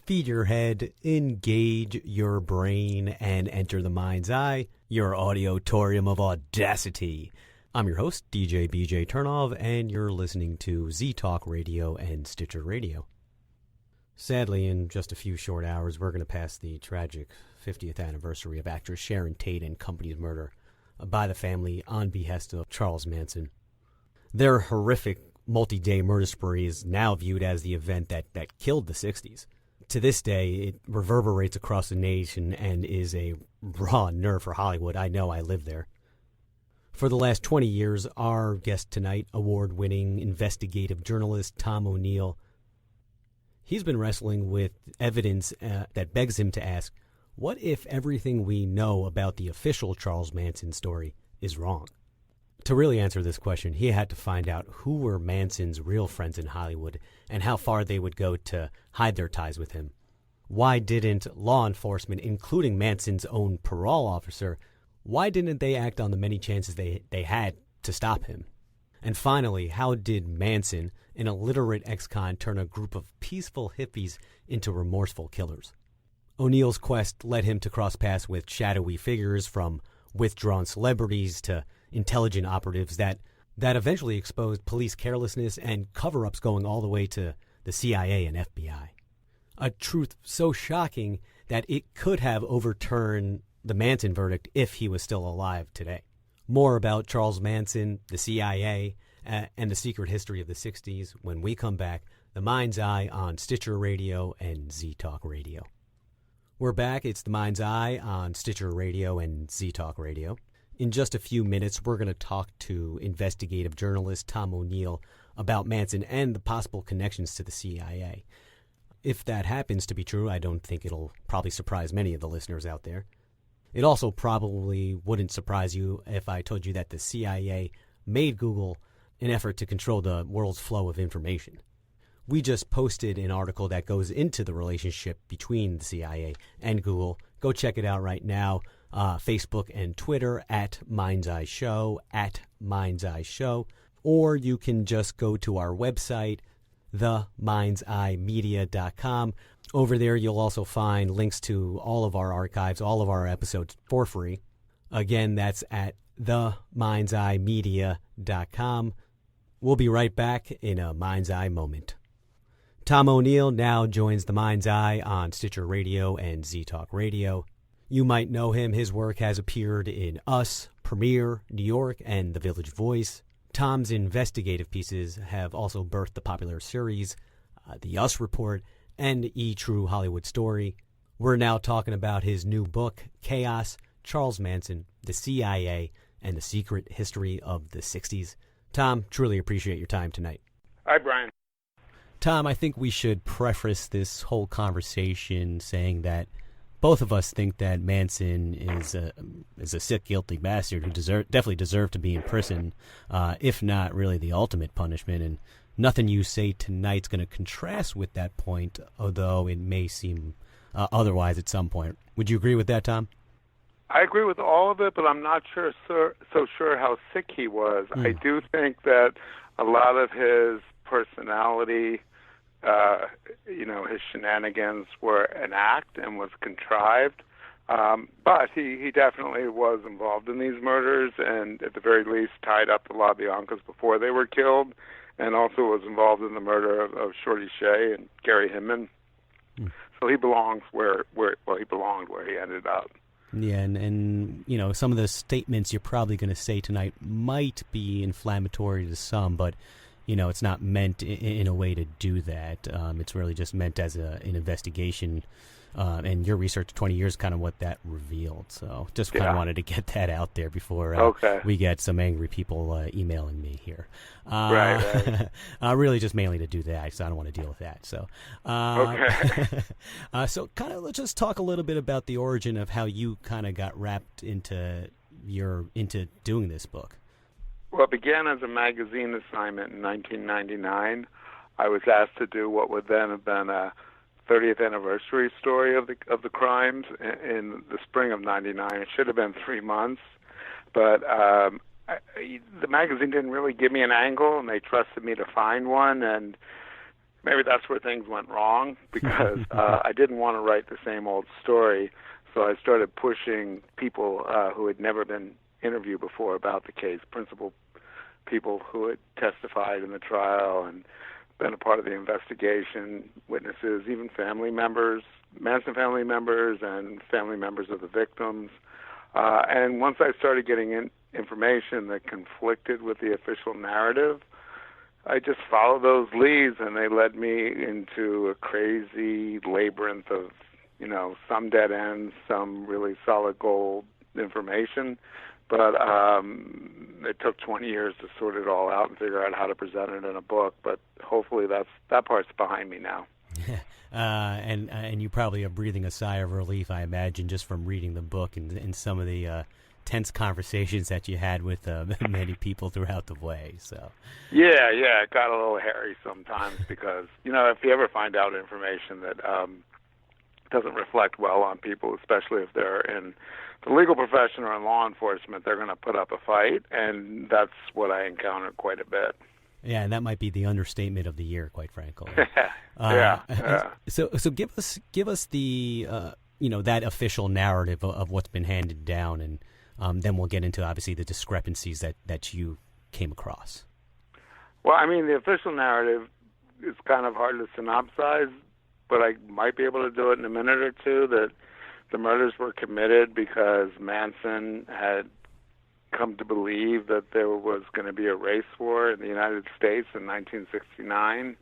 Feed your head, engage your brain, and enter the mind's eye, your auditorium of audacity. I'm your host, DJ BJ Turnov, and you're listening to Z-Talk Radio and Stitcher Radio. Sadly, in just a few short hours, we're going to pass the tragic 50th anniversary of actress Sharon Tate and company's murder by the family on behest of Charles Manson. Their horrific multi-day murder spree is now viewed as the event that killed the 60s. To this day, it reverberates across the nation and is a raw nerve for Hollywood. I know, I live there. For the last 20 years, our guest tonight, award-winning investigative journalist Tom O'Neills, he's been wrestling with evidence that begs him to ask, what if everything we know about the official Charles Manson story is wrong? To really answer this question, he had to find out who were Manson's real friends in Hollywood and how far they would go to hide their ties with him. Why didn't law enforcement, including Manson's own parole officer, why didn't they act on the many chances they had to stop him? And finally, how did Manson, an illiterate ex-con, turn a group of peaceful hippies into remorseful killers? O'Neill's quest led him to cross paths with shadowy figures, from withdrawn celebrities to intelligent operatives that eventually exposed police carelessness and cover-ups going all the way to the CIA and FBI. A truth so shocking that it could have overturned the Manson verdict if he was still alive today. More about Charles Manson, the CIA, and the secret history of the 60s when we come back. The Mind's Eye on Stitcher Radio and Z-Talk Radio. We're back. It's The Mind's Eye on Stitcher Radio and Z-Talk Radio. In just a few minutes, we're going to talk to investigative journalist Tom O'Neills about Manson and the possible connections to the CIA. If that happens to be true, I don't think it'll probably surprise many of the listeners out there. It also probably wouldn't surprise you if I told you that the CIA made Google an effort to control the world's flow of information. We just posted an article that goes into the relationship between the CIA and Google. Go check it out right now. Facebook and Twitter at Mind's Eye Show, at Mind's Eye Show. Or you can just go to our website, themindseyemedia.com. Over there, you'll also find links to all of our archives, all of our episodes for free. Again, that's at themindseyemedia.com. We'll be right back in a Mind's Eye moment. Tom O'Neills now joins the Mind's Eye on Stitcher Radio and Z-Talk Radio. You might know him. His work has appeared in Us, Premiere, New York, and The Village Voice. Tom's investigative pieces have also birthed the popular series The Us Report and True Hollywood Story. We're now talking about his new book, Chaos, Charles Manson, the CIA, and the Secret History of the 60s. Tom, truly appreciate your time tonight. Hi, Brian. Tom, I think we should preface this whole conversation saying that both of us think that Manson is a sick, guilty bastard who definitely deserved to be in prison, if not really the ultimate punishment. And nothing you say tonight's going to contrast with that point, although it may seem otherwise at some point. Would you agree with that, Tom? I agree with all of it, but I'm not so sure how sick he was. I do think that a lot of his personality, his shenanigans were an act and was contrived. But he definitely was involved in these murders and at the very least tied up the LaBiancas before they were killed, and also was involved in the murder of Shorty Shea and Gary Hinman. So he belongs where he belonged, where he ended up. Yeah, and some of the statements you're probably going to say tonight might be inflammatory to some, but it's not meant in a way to do that. It's really just meant as an investigation, and your research 20 years kind of what that revealed. So just kind of wanted to get that out there before we get some angry people emailing me here. Right. Really just mainly to do that, because I don't want to deal with that. So, so kind of let's just talk a little bit about the origin of how you kind of got wrapped into doing this book. Well, it began as a magazine assignment in 1999. I was asked to do what would then have been a 30th anniversary story of the crimes in the spring of '99. It should have been 3 months, but the magazine didn't really give me an angle, and they trusted me to find one. And maybe that's where things went wrong, because I didn't want to write the same old story, so I started pushing people who had never been interviewed before about the case, principal people who had testified in the trial and been a part of the investigation, witnesses, even family members, Manson family members and family members of the victims. And once I started getting information that conflicted with the official narrative, I just followed those leads, and they led me into a crazy labyrinth of, some dead ends, some really solid gold information. But it took 20 years to sort it all out and figure out how to present it in a book. But hopefully that part's behind me now. And you probably are breathing a sigh of relief, I imagine, just from reading the book and some of the tense conversations that you had with many people throughout the way. So yeah, it got a little hairy sometimes because if you ever find out information that doesn't reflect well on people, especially if they're in the legal profession or in law enforcement, they're going to put up a fight, and that's what I encountered quite a bit. Yeah, and that might be the understatement of the year, quite frankly. Yeah. So give us the that official narrative of what's been handed down, and then we'll get into obviously the discrepancies that you came across. Well, I mean, the official narrative is kind of hard to synopsize, but I might be able to do it in a minute or two. That the murders were committed because Manson had come to believe that there was going to be a race war in the United States in 1969.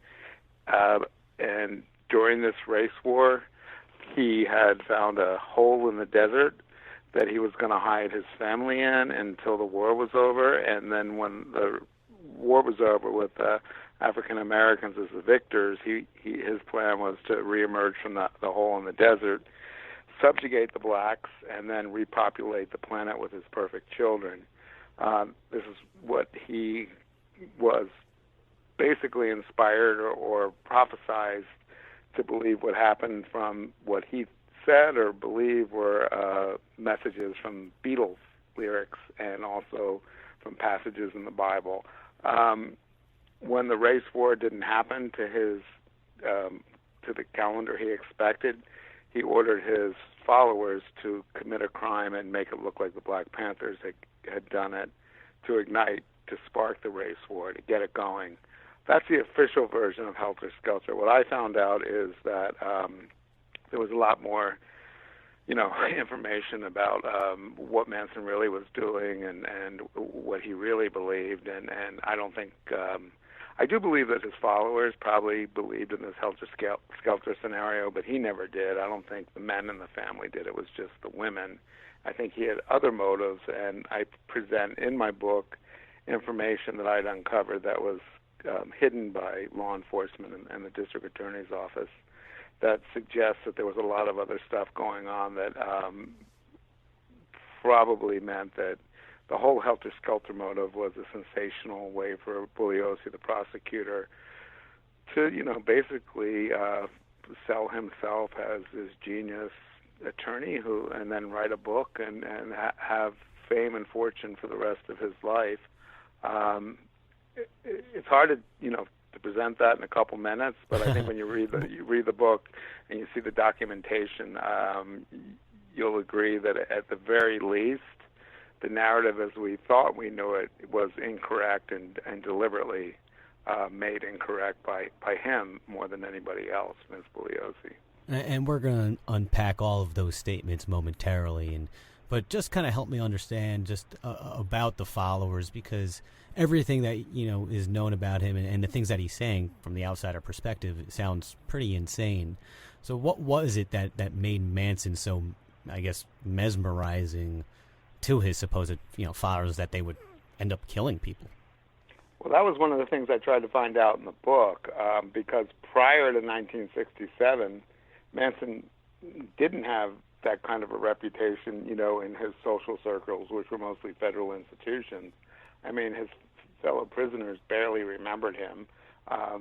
And during this race war, he had found a hole in the desert that he was going to hide his family in until the war was over. And then when the war was over with African Americans as the victors, his plan was to reemerge from the hole in the desert, subjugate the blacks, and then repopulate the planet with his perfect children. This is what he was basically inspired or prophesized to believe would happen from what he said or believed were messages from Beatles lyrics and also from passages in the Bible. When the race war didn't happen to the calendar he expected, he ordered his followers to commit a crime and make it look like the Black Panthers had done it, to ignite, to spark the race war, to get it going. That's the official version of Helter Skelter. What I found out is that there was a lot more, information about what Manson really was doing and what he really believed. And I don't think I do believe that his followers probably believed in this Helter Skelter scenario, but he never did. I don't think the men in the family did. It was just the women. I think he had other motives, and I present in my book information that I'd uncovered that was hidden by law enforcement and the district attorney's office that suggests that there was a lot of other stuff going on that probably meant that the whole Helter Skelter motive was a sensational way for Bugliosi, the prosecutor, to, basically sell himself as this genius attorney and then write a book and have fame and fortune for the rest of his life. It's hard to present that in a couple minutes, but I think when you read the book and you see the documentation, you'll agree that at the very least, the narrative as we thought we knew it was incorrect and deliberately made incorrect by him more than anybody else, Ms. Bugliosi. And we're going to unpack all of those statements momentarily, but just kind of help me understand just about the followers, because everything that is known about him and the things that he's saying from the outsider perspective, it sounds pretty insane. So what was it that made Manson so, I guess, mesmerizing to his supposed followers that they would end up killing people? Well, that was one of the things I tried to find out in the book, because prior to 1967, Manson didn't have that kind of a reputation, in his social circles, which were mostly federal institutions. I mean, his fellow prisoners barely remembered him.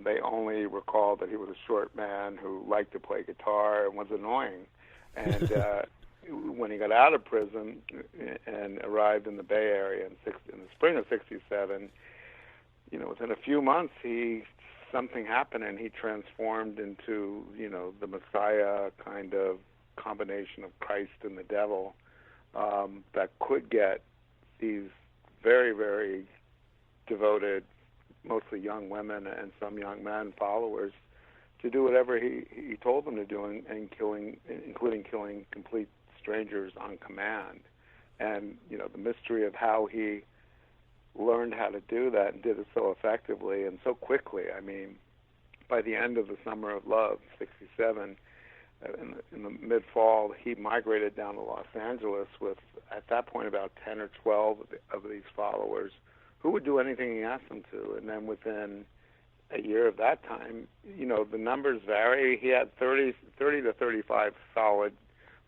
They only recalled that he was a short man who liked to play guitar and was annoying. And when he got out of prison and arrived in the Bay Area in the spring of '67, within a few months he something happened, and he transformed into, the Messiah kind of combination of Christ and the devil, that could get these very, very devoted, mostly young women and some young men followers, to do whatever he told them to do, and including killing complete strangers on command. And, the mystery of how he learned how to do that and did it so effectively and so quickly. I mean, by the end of the Summer of Love, 1967, in the mid-fall, he migrated down to Los Angeles with, at that point, about 10 or 12 of these followers who would do anything he asked them to. And then within a year of that time, the numbers vary. He had 30 to 35 solid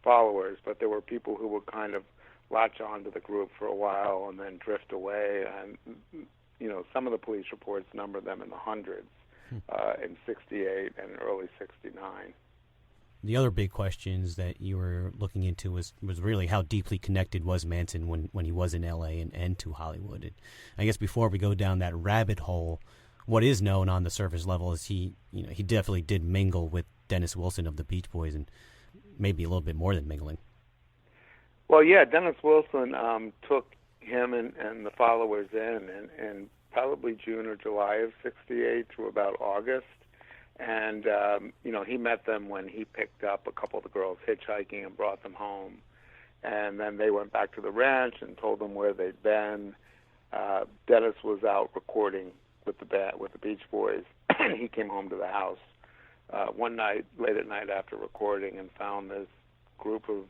followers, but there were people who would kind of latch on to the group for a while and then drift away. And, some of the police reports number them in the hundreds in 68 and early 69. The other big questions that you were looking into was really how deeply connected was Manson when he was in L.A. and to Hollywood. And I guess before we go down that rabbit hole, what is known on the surface level is he definitely did mingle with Dennis Wilson of the Beach Boys, and maybe a little bit more than mingling. Well, yeah, Dennis Wilson took him and the followers in probably June or July of 68 through about August. And, he met them when he picked up a couple of the girls hitchhiking and brought them home. And then they went back to the ranch and told them where they'd been. Dennis was out recording with the Beach Boys. He came home to the house one night, late at night after recording, and found this group of,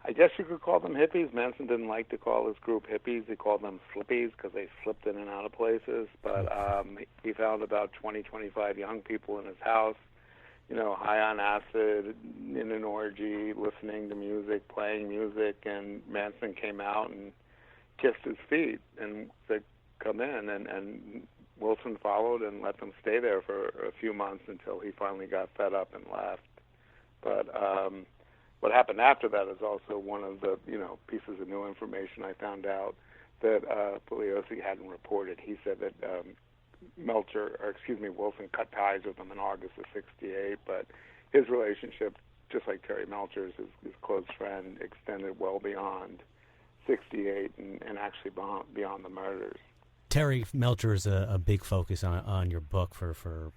I guess you could call them hippies. Manson didn't like to call his group hippies. He called them slippies because they slipped in and out of places. But he found about 20, 25 young people in his house, high on acid, in an orgy, listening to music, playing music. And Manson came out and kissed his feet and said, come in. And Wilson followed and let them stay there for a few months until he finally got fed up and left. But what happened after that is also one of the, pieces of new information I found out that Bugliosi hadn't reported. He said that Wilson cut ties with him in August of 68, but his relationship, just like Terry Melcher's, his close friend, extended well beyond 68 and actually beyond the murders. Terry Melcher is a big focus on your book for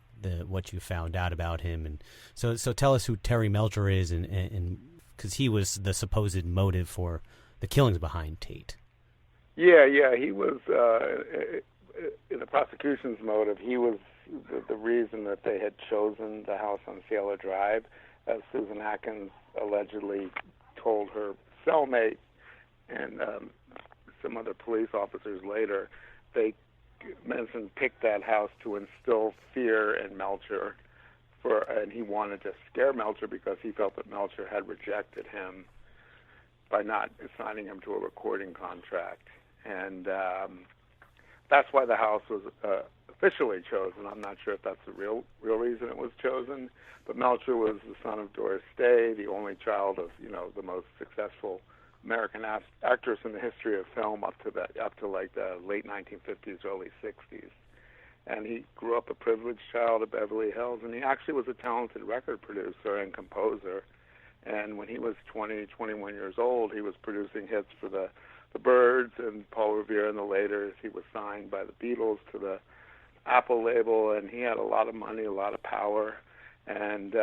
what you found out about him, and so tell us who Terry Melcher is, and because he was the supposed motive for the killings behind Tate. Yeah, he was in the prosecution's motive. He was the reason that they had chosen the house on Sailor Drive, as Susan Atkins allegedly told her cellmate and some other police officers later. Manson picked that house to instill fear in Melcher, and he wanted to scare Melcher because he felt that Melcher had rejected him by not assigning him to a recording contract. And that's why the house was officially chosen. I'm not sure if that's the real reason it was chosen, but Melcher was the son of Doris Day, the only child of the most successful American actress in the history of film up to like the late 1950s, early 60s. And he grew up a privileged child of Beverly Hills, and he actually was a talented record producer and composer. And when he was 20, 21 years old, he was producing hits for the Byrds and Paul Revere and the Laters. He was signed by the Beatles to the Apple label, and he had a lot of money, a lot of power, and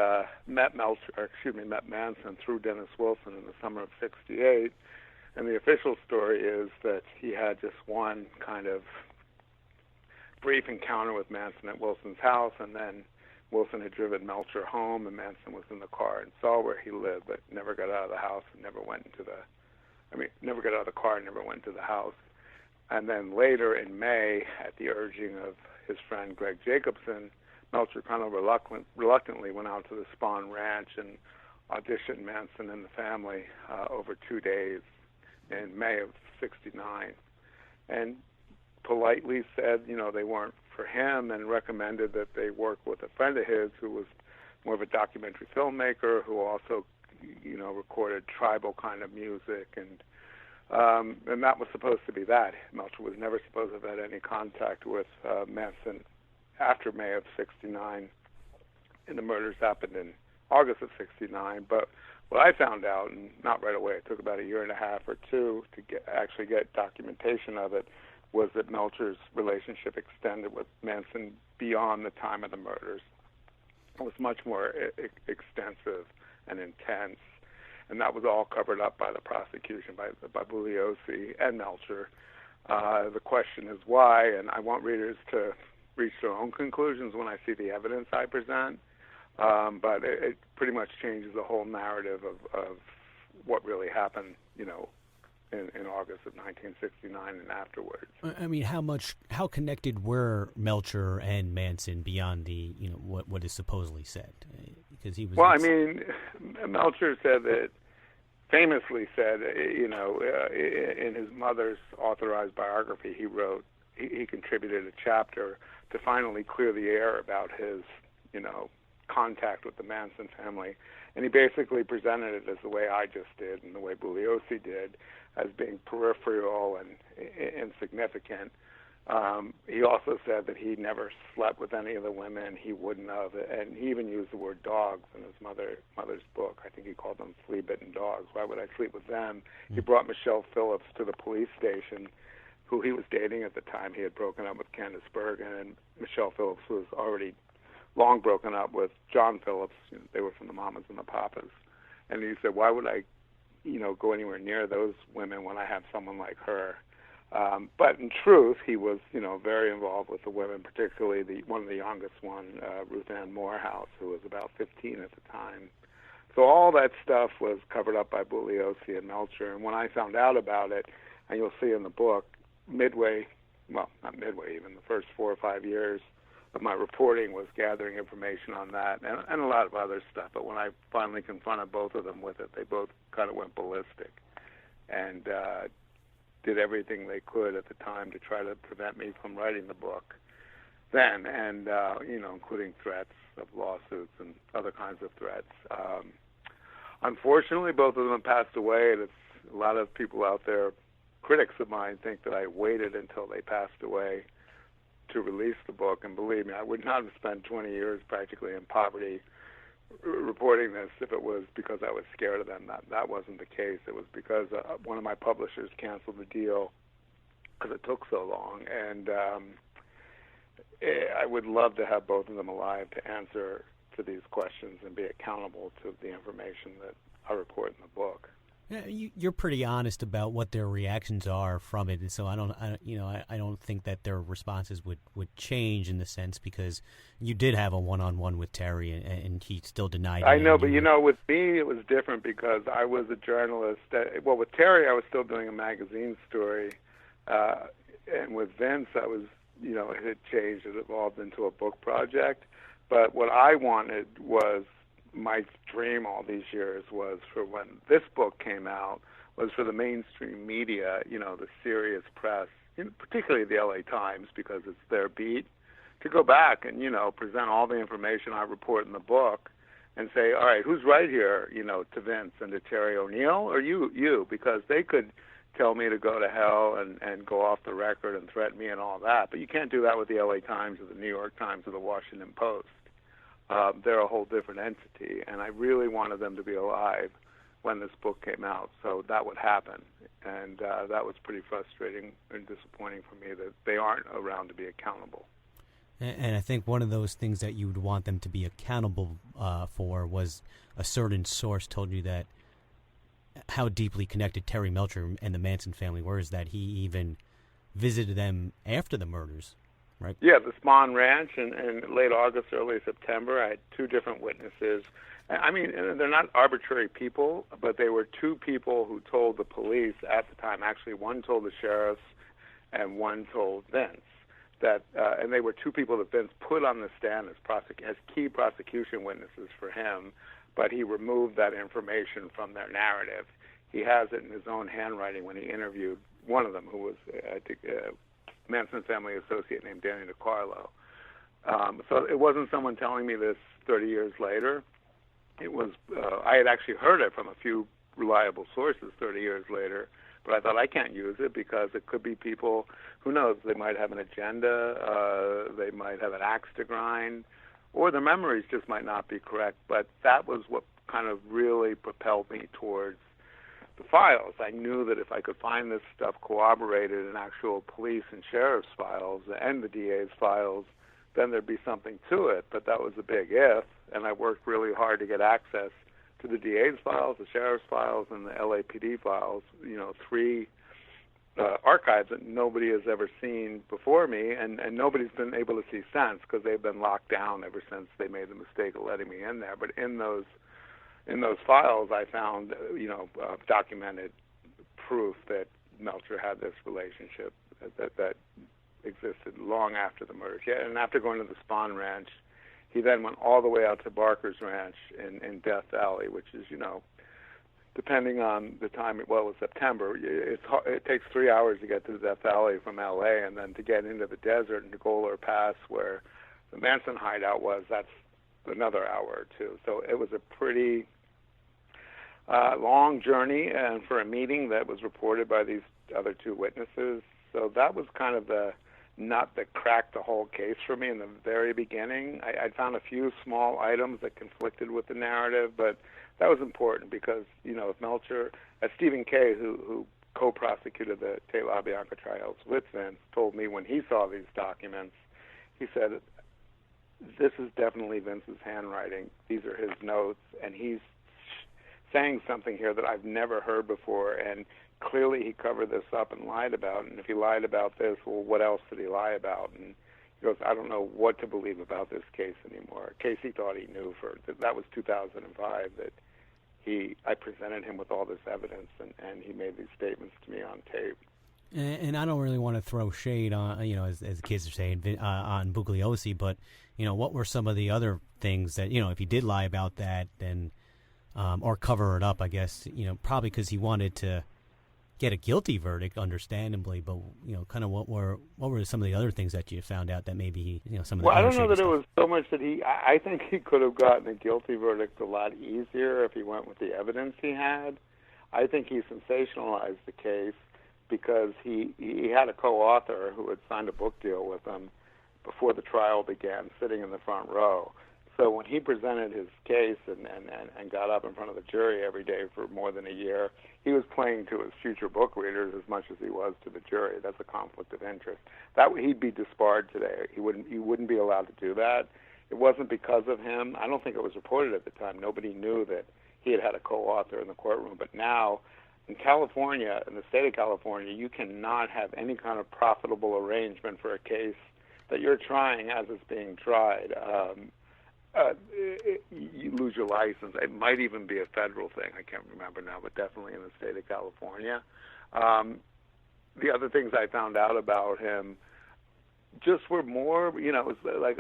met Manson through Dennis Wilson in the summer of 68. And the official story is that he had just one kind of brief encounter with Manson at Wilson's house, and then Wilson had driven Melcher home, and Manson was in the car and saw where he lived, but never got out of the house and never got out of the car and never went to the house. And then later in May, at the urging of his friend Greg Jacobson, Melcher kind of reluctantly went out to the Spahn Ranch and auditioned Manson and the family over 2 days in May of 69. And politely said, they weren't for him, and recommended that they work with a friend of his who was more of a documentary filmmaker who also, recorded tribal kind of music, and that was supposed to be that. Melcher was never supposed to have had any contact with Manson after May of '69, and the murders happened in August of '69. But what I found out, and not right away, it took about a year and a half or two to actually get documentation of it, was that Melcher's relationship extended with Manson beyond the time of the murders. It was much more extensive and intense, and that was all covered up by the prosecution, by Bugliosi and Melcher. The question is why, and I want readers to reach their own conclusions when I see the evidence I present, but it pretty much changes the whole narrative of what really happened, in August of 1969 and afterwards. I mean, how connected were Melcher and Manson beyond the, what is supposedly said? Because he was. Well, I mean, Melcher famously said, in his mother's authorized biography, he wrote, he contributed a chapter to finally clear the air about his, contact with the Manson family. And he basically presented it as the way I just did and the way Bugliosi did, as being peripheral and insignificant. He also said that he never slept with any of the women. He wouldn't have, and he even used the word dogs in his mother's book. I think he called them flea-bitten dogs. Why would I sleep with them? He brought Michelle Phillips to the police station, who he was dating at the time. He had broken up with Candace Bergen, and Michelle Phillips was already long broken up with John Phillips. They were from the Mamas and the Papas. And he said, why would I, go anywhere near those women when I have someone like her? But in truth, he was, very involved with the women, particularly one of the youngest one, Ruth Ann Morehouse, who was about 15 at the time. So all that stuff was covered up by Bugliosi and Melcher. And when I found out about it, and you'll see in the book, not midway, even the first 4 or 5 years of my reporting was gathering information on that and a lot of other stuff. But when I finally confronted both of them with it, they both kind of went ballistic and did everything they could at the time to try to prevent me from writing the book then, and including threats of lawsuits and other kinds of threats. Unfortunately, both of them passed away, and it's a lot of people out there, critics of mine, think that I waited until they passed away to release the book. And believe me, I would not have spent 20 years practically in poverty reporting this if it was because I was scared of them. That wasn't the case. It was because one of my publishers canceled the deal because it took so long. And I would love to have both of them alive to answer to these questions and be accountable to the information that I report in the book. Yeah, you're pretty honest about what their reactions are from it, and so I don't think that their responses would change in the sense, because you did have a one-on-one with Terry, and he still denied it. I know, but with me it was different because I was a journalist. With Terry, I was still doing a magazine story, and with Vince, I was, it had changed, it evolved into a book project. But what I wanted was, my dream all these years was for when this book came out, was for the mainstream media, the serious press, particularly the LA Times, because it's their beat, to go back and, present all the information I report in the book and say, all right, who's right here, to Vince and to Terry O'Neill, or you, because they could tell me to go to hell and go off the record and threaten me and all that. But you can't do that with the LA Times or the New York Times or the Washington Post. They're a whole different entity, and I really wanted them to be alive when this book came out, so that would happen. And that was pretty frustrating and disappointing for me that they aren't around to be accountable. And I think one of those things that you would want them to be accountable for was a certain source told you that how deeply connected Terry Melcher and the Manson family were, is that he even visited them after the murders. Right. Yeah, the Spahn Ranch in late August, early September. I had 2 different witnesses. I mean, they're not arbitrary people, but they were 2 people who told the police at the time. Actually, one told the sheriffs and one told Vince. And they were 2 people that Vince put on the stand as key prosecution witnesses for him, but he removed that information from their narrative. He has it in his own handwriting when he interviewed one of them, who was, I think, Manson family associate named Danny DiCarlo. So it wasn't someone telling me this 30 years later. It was I had actually heard it from a few reliable sources 30 years later, But I thought I can't use it because it could be people, who knows, they might have an agenda, they might have an axe to grind, or their memories just might not be correct. But that was what kind of really propelled me towards the files. I knew that if I could find this stuff corroborated in actual police and sheriff's files and the DA's files, then there'd be something to it. But that was a big if, and I worked really hard to get access to the DA's files, the sheriff's files, and the LAPD files, three archives that nobody has ever seen before me, and nobody's been able to see since because they've been locked down ever since they made the mistake of letting me in there. But in those files, I found, documented proof that Melcher had this relationship that existed long after the murders. Yeah, and after going to the Spawn Ranch, he then went all the way out to Barker's Ranch in Death Valley, which is, depending on the time, it was September. It takes 3 hours to get to the Death Valley from L.A., and then to get into the desert into Goler Pass, where the Manson hideout was, that's another hour or two. So it was a pretty long journey, and for a meeting that was reported by these other two witnesses. So that was kind of the nut that cracked the whole case for me in the very beginning. I found a few small items that conflicted with the narrative, but that was important because, if Melcher, as Stephen Kay, who co-prosecuted the Tate LaBianca trials with Vince, told me when he saw these documents, he said, this is definitely Vince's handwriting. These are his notes, and he's saying something here that I've never heard before, and clearly he covered this up and lied about it. And if he lied about this, well, what else did he lie about? And he goes, I don't know what to believe about this case anymore. A case he thought he knew that was 2005, that I presented him with all this evidence, and he made these statements to me on tape. And I don't really want to throw shade on, as the kids are saying, on Bugliosi, but, what were some of the other things that, if he did lie about that, then, or cover it up, I guess, probably because he wanted to get a guilty verdict, understandably, but, kind of what were some of the other things that you found out that maybe he, some of the I don't know that stuff. it was so much that I think he could have gotten a guilty verdict a lot easier if he went with the evidence he had. I think he sensationalized the case because he had a co-author who had signed a book deal with him before the trial began, sitting in the front row. So when he presented his case and got up in front of the jury every day for more than a year, he was playing to his future book readers as much as he was to the jury. That's a conflict of interest. That he'd be disbarred today. He wouldn't be allowed to do that. It wasn't because of him. I don't think it was reported at the time. Nobody knew that he had a co-author in the courtroom. But now, in California, in the state of California, you cannot have any kind of profitable arrangement for a case that you're trying as it's being tried. You lose your license. It might even be a federal thing. I can't remember now, but definitely in the state of California. The other things I found out about him just were more, it was like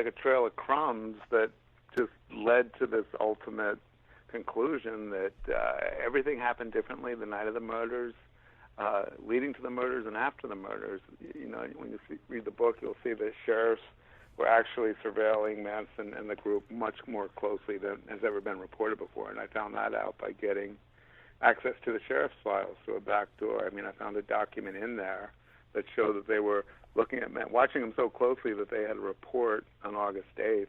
a trail of crumbs that just led to this ultimate conclusion that everything happened differently the night of the murders, leading to the murders and after the murders. When you read the book, you'll see the sheriffs were actually surveilling Manson and the group much more closely than has ever been reported before. And I found that out by getting access to the sheriff's files through a back door. I found a document in there that showed that they were looking at watching him so closely that they had a report on August 8th,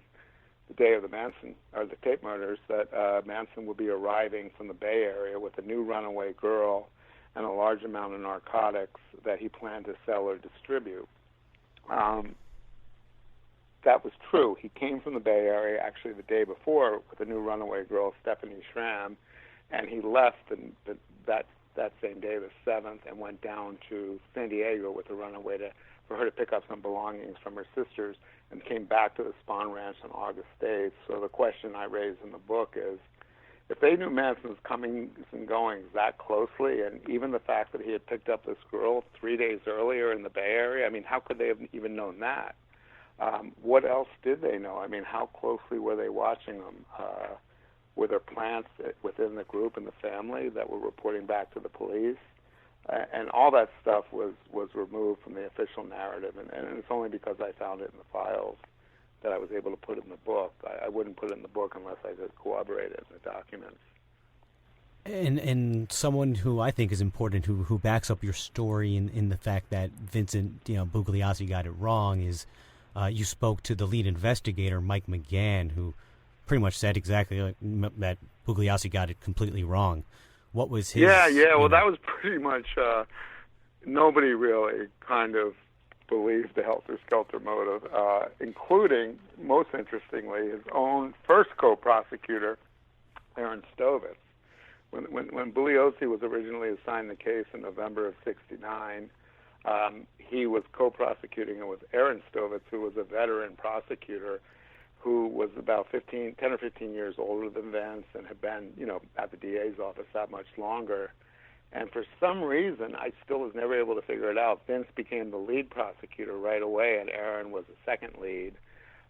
the day of the Manson, or the Tate murders, that Manson would be arriving from the Bay Area with a new runaway girl and a large amount of narcotics that he planned to sell or distribute. That was true. He came from the Bay Area actually the day before with a new runaway girl, Stephanie Schramm, and he left that same day, the 7th, and went down to San Diego with a runaway for her to pick up some belongings from her sisters, and came back to the Spawn Ranch on August 8th. So the question I raise in the book is, if they knew Manson's comings and goings that closely, and even the fact that he had picked up this girl 3 days earlier in the Bay Area, how could they have even known that? What else did they know? How closely were they watching them? Were there plants within the group and the family that were reporting back to the police? And all that stuff was removed from the official narrative, and it's only because I found it in the files that I was able to put it in the book. I wouldn't put it in the book unless I could corroborate it in the documents. And someone who I think is important, who backs up your story in the fact that Vincent, Bugliosi got it wrong, is you spoke to the lead investigator, Mike McGann, who pretty much said exactly that Bugliosi got it completely wrong. What was his... Yeah. Well, that was pretty much... nobody really kind of believed the helter-skelter motive, including, most interestingly, his own first co-prosecutor, Aaron Stovitz. When Bugliosi was originally assigned the case in November of '69, he was co-prosecuting it with Aaron Stovitz, who was a veteran prosecutor who was about 10 or 15 years older than Vince and had been, at the DA's office that much longer. And for some reason, I still was never able to figure it out. Vince became the lead prosecutor right away, and Aaron was the second lead.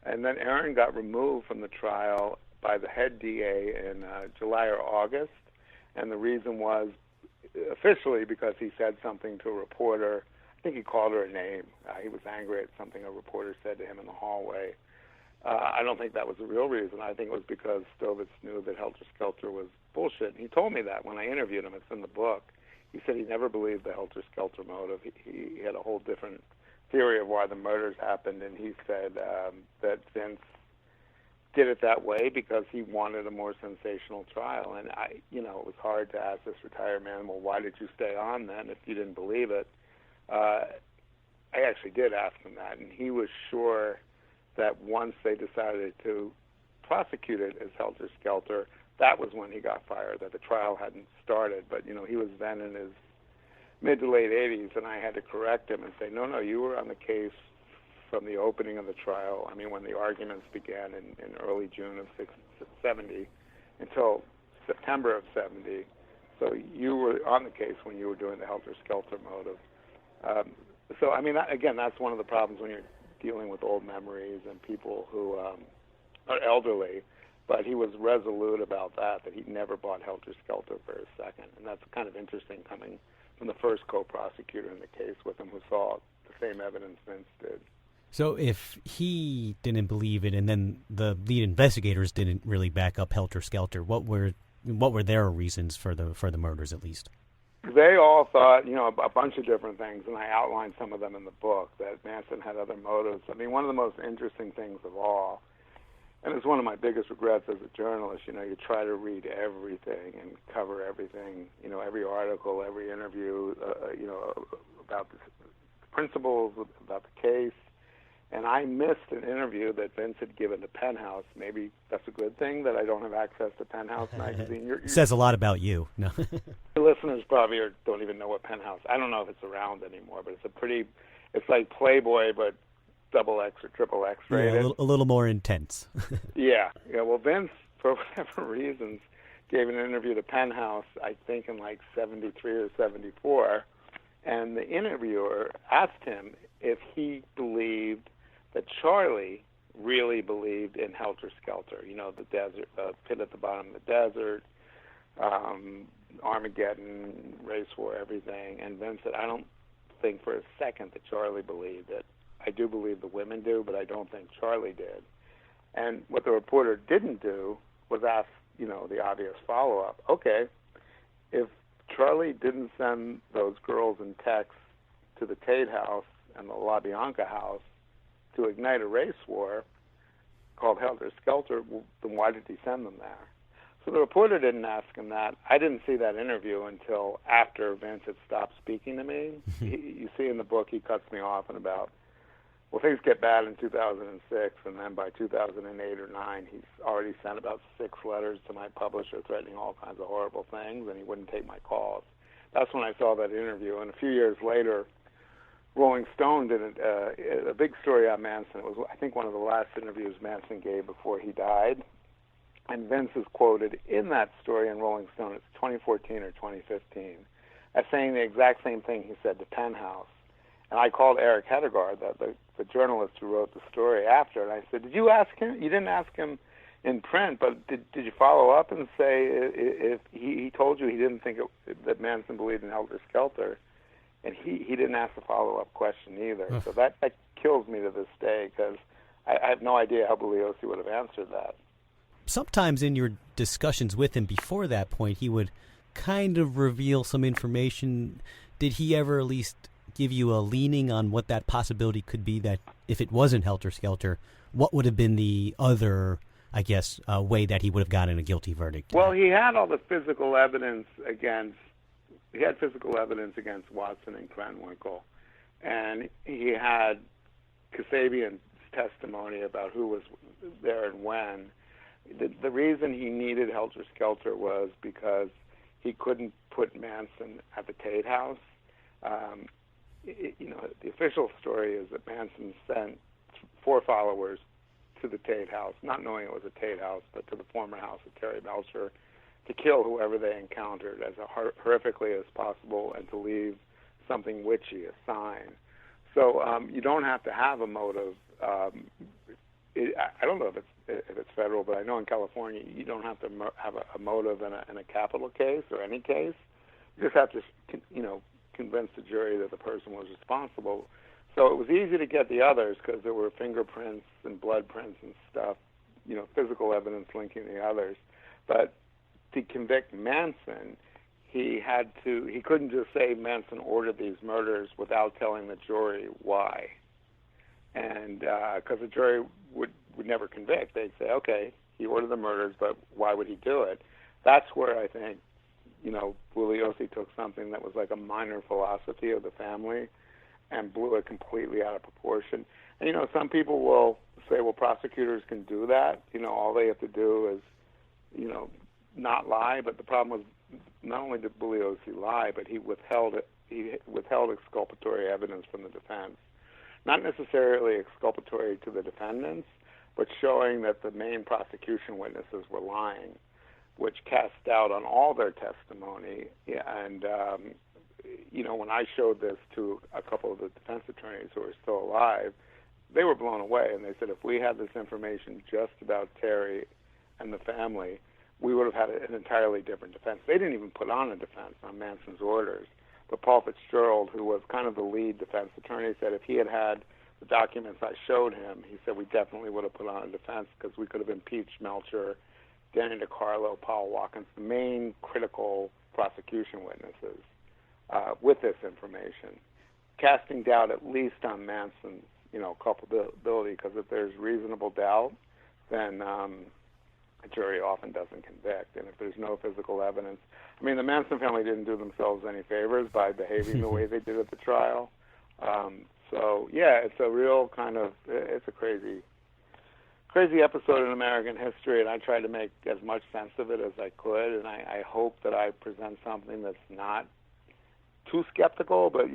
And then Aaron got removed from the trial by the head DA in July or August. And the reason was officially because he said something to a reporter. I think he called her a name. He was angry at something a reporter said to him in the hallway. I don't think that was the real reason. I think it was because Stovitz knew that helter-skelter was bullshit. And he told me that when I interviewed him. It's in the book. He said he never believed the helter-skelter motive. He had a whole different theory of why the murders happened, and he said that Vince did it that way because he wanted a more sensational trial. And it was hard to ask this retired man, well, why did you stay on then if you didn't believe it? I actually did ask him that, and he was sure that once they decided to prosecute it as helter-skelter, that was when he got fired, that the trial hadn't started. But, he was then in his mid to late 80s, and I had to correct him and say, no, you were on the case from the opening of the trial, when the arguments began in early June of 70 until September of 70. So you were on the case when you were doing the helter-skelter motive. Again, that's one of the problems when you're dealing with old memories and people who are elderly. But he was resolute about that he never bought helter-skelter for a second. And that's kind of interesting coming from the first co-prosecutor in the case with him who saw the same evidence Vince did. So if he didn't believe it, and then the lead investigators didn't really back up helter-skelter, what were their reasons for the murders, at least? They all thought, a bunch of different things, and I outlined some of them in the book, that Manson had other motives. One of the most interesting things of all, and it's one of my biggest regrets as a journalist, you try to read everything and cover everything, every article, every interview, about the principles, about the case. And I missed an interview that Vince had given to Penthouse. Maybe that's a good thing that I don't have access to Penthouse magazine. It says a lot about you. No. The listeners probably don't even know what Penthouse. I don't know if it's around anymore, but it's like Playboy, but XX or XXX rated. Yeah, a little more intense. Yeah. Well, Vince, for whatever reasons, gave an interview to Penthouse, I think in like 73 or 74, and the interviewer asked him if he believed that Charlie really believed in helter-skelter, the desert, pit at the bottom of the desert, Armageddon, race war, everything. And Vince said, I don't think for a second that Charlie believed it. I do believe the women do, but I don't think Charlie did. And what the reporter didn't do was ask, the obvious follow-up. Okay, if Charlie didn't send those girls in texts to the Tate house and the La Bianca house to ignite a race war called helter-skelter, then why did he send them there? So the reporter didn't ask him that. I didn't see that interview until after Vince had stopped speaking to me. You see in the book he cuts me off and about, things get bad in 2006, and then by 2008 or 9, he's already sent about 6 letters to my publisher threatening all kinds of horrible things, and he wouldn't take my calls. That's when I saw that interview, and a few years later, Rolling Stone did a big story on Manson. It was, I think, one of the last interviews Manson gave before he died, and Vince is quoted in that story in Rolling Stone, it's 2014 or 2015, as saying the exact same thing he said to Penthouse. And I called Eric Hedegaard, the journalist who wrote the story after, and I said, did you ask him? You didn't ask him in print, but did you follow up and say if he told you he didn't think that Manson believed in helter-skelter? And he didn't ask the follow-up question either. So that kills me to this day because I have no idea how Bugliosi would have answered that. Sometimes in your discussions with him before that point, he would kind of reveal some information? Did he ever at least give you a leaning on what that possibility could be, that if it wasn't helter-skelter, what would have been the other, I guess, way that he would have gotten a guilty verdict? Well, he had all the physical evidence against Watson and Krenwinkel, and he had Kasabian's testimony about who was there and when. The reason he needed helter-skelter was because he couldn't put Manson at the Tate House. The official story is that Manson sent 4 followers to the Tate House, not knowing it was a Tate House, but to the former house of Terry Melcher, to kill whoever they encountered as horrifically as possible and to leave something witchy, a sign. So you don't have to have a motive. I don't know if it's federal, but I know in California you don't have to have a motive in a capital case or any case. You just have to, convince the jury that the person was responsible. So it was easy to get the others because there were fingerprints and blood prints and stuff, physical evidence linking the others. But to convict Manson, he couldn't just say Manson ordered these murders without telling the jury why. And because the jury would never convict. They'd say, okay, he ordered the murders, but why would he do it? That's where I think, Bugliosi took something that was like a minor philosophy of the family and blew it completely out of proportion. And, some people will say, well, prosecutors can do that. All they have to do is, not lie. But the problem was not only did Bugliosi lie, but he withheld exculpatory evidence from the defense. Not necessarily exculpatory to the defendants, but showing that the main prosecution witnesses were lying, which cast doubt on all their testimony. And, when I showed this to a couple of the defense attorneys who are still alive, they were blown away. And they said, if we had this information just about Terry and the family, we would have had an entirely different defense. They didn't even put on a defense on Manson's orders. But Paul Fitzgerald, who was kind of the lead defense attorney, said if he had had the documents I showed him, he said we definitely would have put on a defense because we could have impeached Melcher, Danny DiCarlo, Paul Watkins, the main critical prosecution witnesses, with this information, casting doubt at least on Manson's, culpability, because if there's reasonable doubt, then a jury often doesn't convict. And if there's no physical evidence, the Manson family didn't do themselves any favors by behaving the way they did at the trial. It's a real it's a crazy episode in American history, and I tried to make as much sense of it as I could, and I hope that I present something that's not too skeptical, but,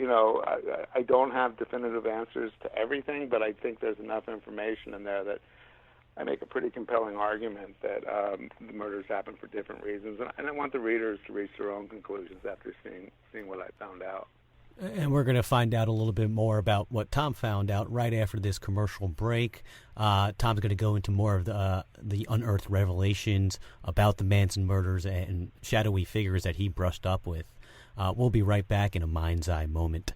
I don't have definitive answers to everything, but I think there's enough information in there that I make a pretty compelling argument that the murders happened for different reasons, and I want the readers to reach their own conclusions after seeing what I found out. And we're going to find out a little bit more about what Tom found out right after this commercial break. Tom's going to go into more of the unearthed revelations about the Manson murders and shadowy figures that he brushed up with. We'll be right back in a Mind's Eye moment.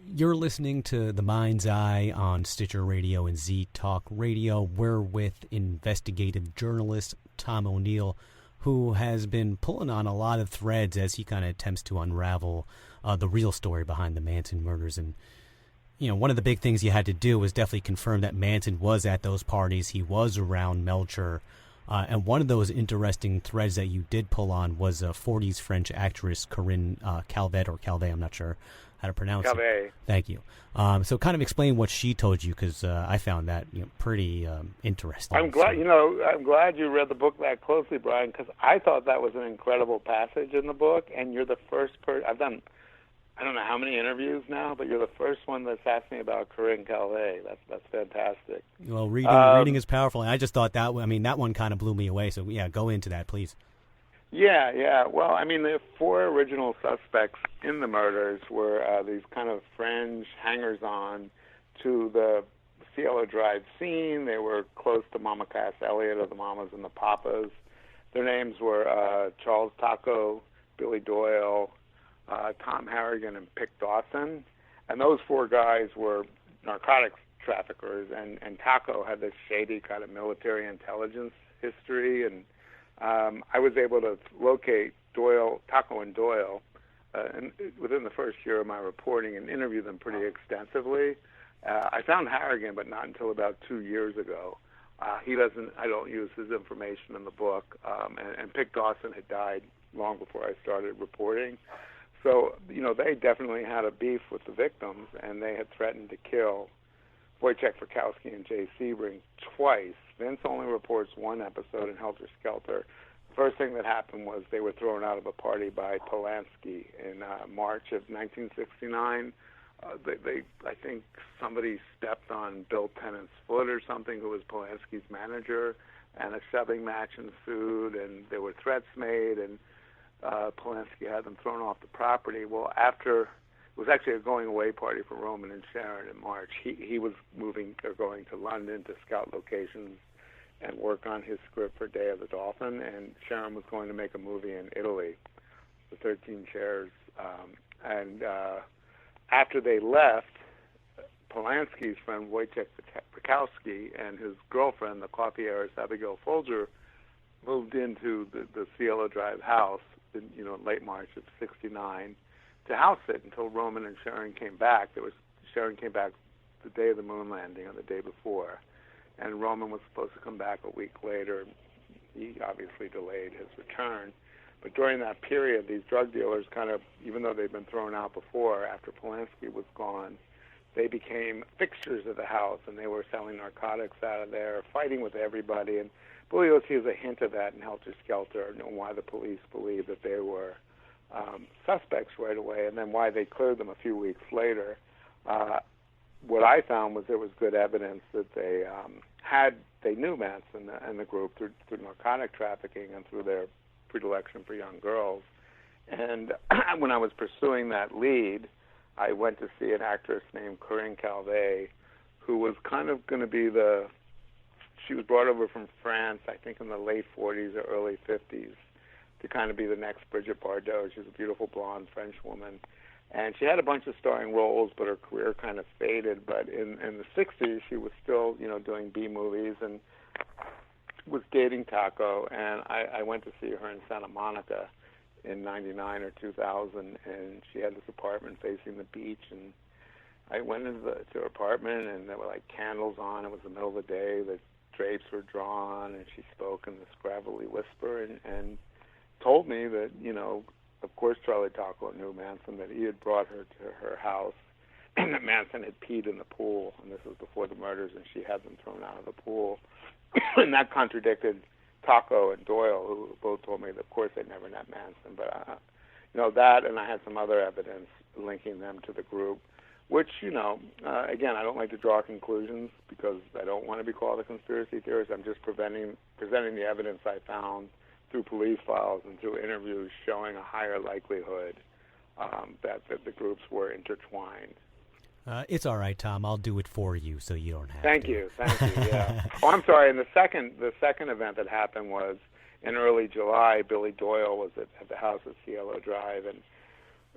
You're listening to The Mind's Eye on Stitcher Radio and Z Talk Radio. We're with investigative journalist Tom O'Neills, who has been pulling on a lot of threads as he kind of attempts to unravel the real story behind the Manson murders. And, one of the big things you had to do was definitely confirm that Manson was at those parties. He was around Melcher. And one of those interesting threads that you did pull on was 40s French actress Corinne Calvet, or Calvet, I'm not sure how to pronounce it. Thank you. So kind of explain what she told you, because I found that pretty interesting. I'm glad you read the book that closely, Brian, because I thought that was an incredible passage in the book, and you're the first person. I've done, I don't know how many interviews now, but you're the first one that's asked me about Corinne Calvet. That's fantastic. Well, reading is powerful, and I just thought that one kind of blew me away. So yeah, go into that, please. Yeah. Well, the 4 original suspects in the murders were these kind of fringe hangers-on to the Cielo Drive scene. They were close to Mama Cass Elliott of the Mamas and the Papas. Their names were Charles Taco, Billy Doyle, Tom Harrigan, and Pick Dawson. And those 4 guys were narcotics traffickers, and Taco had this shady kind of military intelligence history, and I was able to locate Taco and Doyle, and within the first year of my reporting, and interview them pretty extensively. I found Harrigan, but not until about 2 years ago. I don't use his information in the book, and Pick Dawson had died long before I started reporting. So, they definitely had a beef with the victims, and they had threatened to kill Wojciech Frykowski and Jay Sebring twice. Vince only reports one episode in Helter Skelter. The first thing that happened was they were thrown out of a party by Polanski in March of 1969. I think somebody stepped on Bill Tennant's foot or something, who was Polanski's manager, and a shoving match ensued, and there were threats made, and Polanski had them thrown off the property. Well, it was actually a going-away party for Roman and Sharon in March. He was going to London to scout locations and work on his script for Day of the Dolphin, and Sharon was going to make a movie in Italy, The 13 Chairs. After they left, Polanski's friend Wojciech Frykowski and his girlfriend, the coffee heiress Abigail Folger, moved into the Cielo Drive house in late March of '69 to house it until Roman and Sharon came back. Sharon came back the day of the moon landing, or the day before, and Roman was supposed to come back a week later. He obviously delayed his return. But during that period, these drug dealers even though they'd been thrown out before, after Polanski was gone, they became fixtures of the house, and they were selling narcotics out of there, fighting with everybody. And Bugliosi has a hint of that in Helter Skelter, and why the police believed that they were suspects right away, and then why they cleared them a few weeks later. What I found was there was good evidence that they knew Manson and the group through narcotic trafficking and through their predilection for young girls. And when I was pursuing that lead, I went to see an actress named Corinne Calvé, who was kind of going to be she was brought over from France, I think in the late 40s or early 50s, to kind of be the next Brigitte Bardot. She's a beautiful blonde French woman. And she had a bunch of starring roles, but her career kind of faded. But in the 60s, she was still, doing B movies and was dating Taco. And I went to see her in Santa Monica in 99 or 2000, and she had this apartment facing the beach. And I went into her apartment, and there were like candles on. It was the middle of the day. The drapes were drawn, and she spoke in this gravelly whisper and told me that, of course Charlie Taco knew Manson, that he had brought her to her house, and that Manson had peed in the pool, and this was before the murders, and she had them thrown out of the pool. And that contradicted Taco and Doyle, who both told me that, of course, they'd never met Manson. But, that, and I had some other evidence linking them to the group, which, again, I don't like to draw conclusions because I don't want to be called a conspiracy theorist. I'm just presenting the evidence I found through police files and through interviews showing a higher likelihood that the groups were intertwined. It's all right, Tom. I'll do it for you, so you don't have Thank to. you. Yeah. Oh, I'm sorry. And the second event that happened was in early July. Billy Doyle was at the house at Cielo Drive, and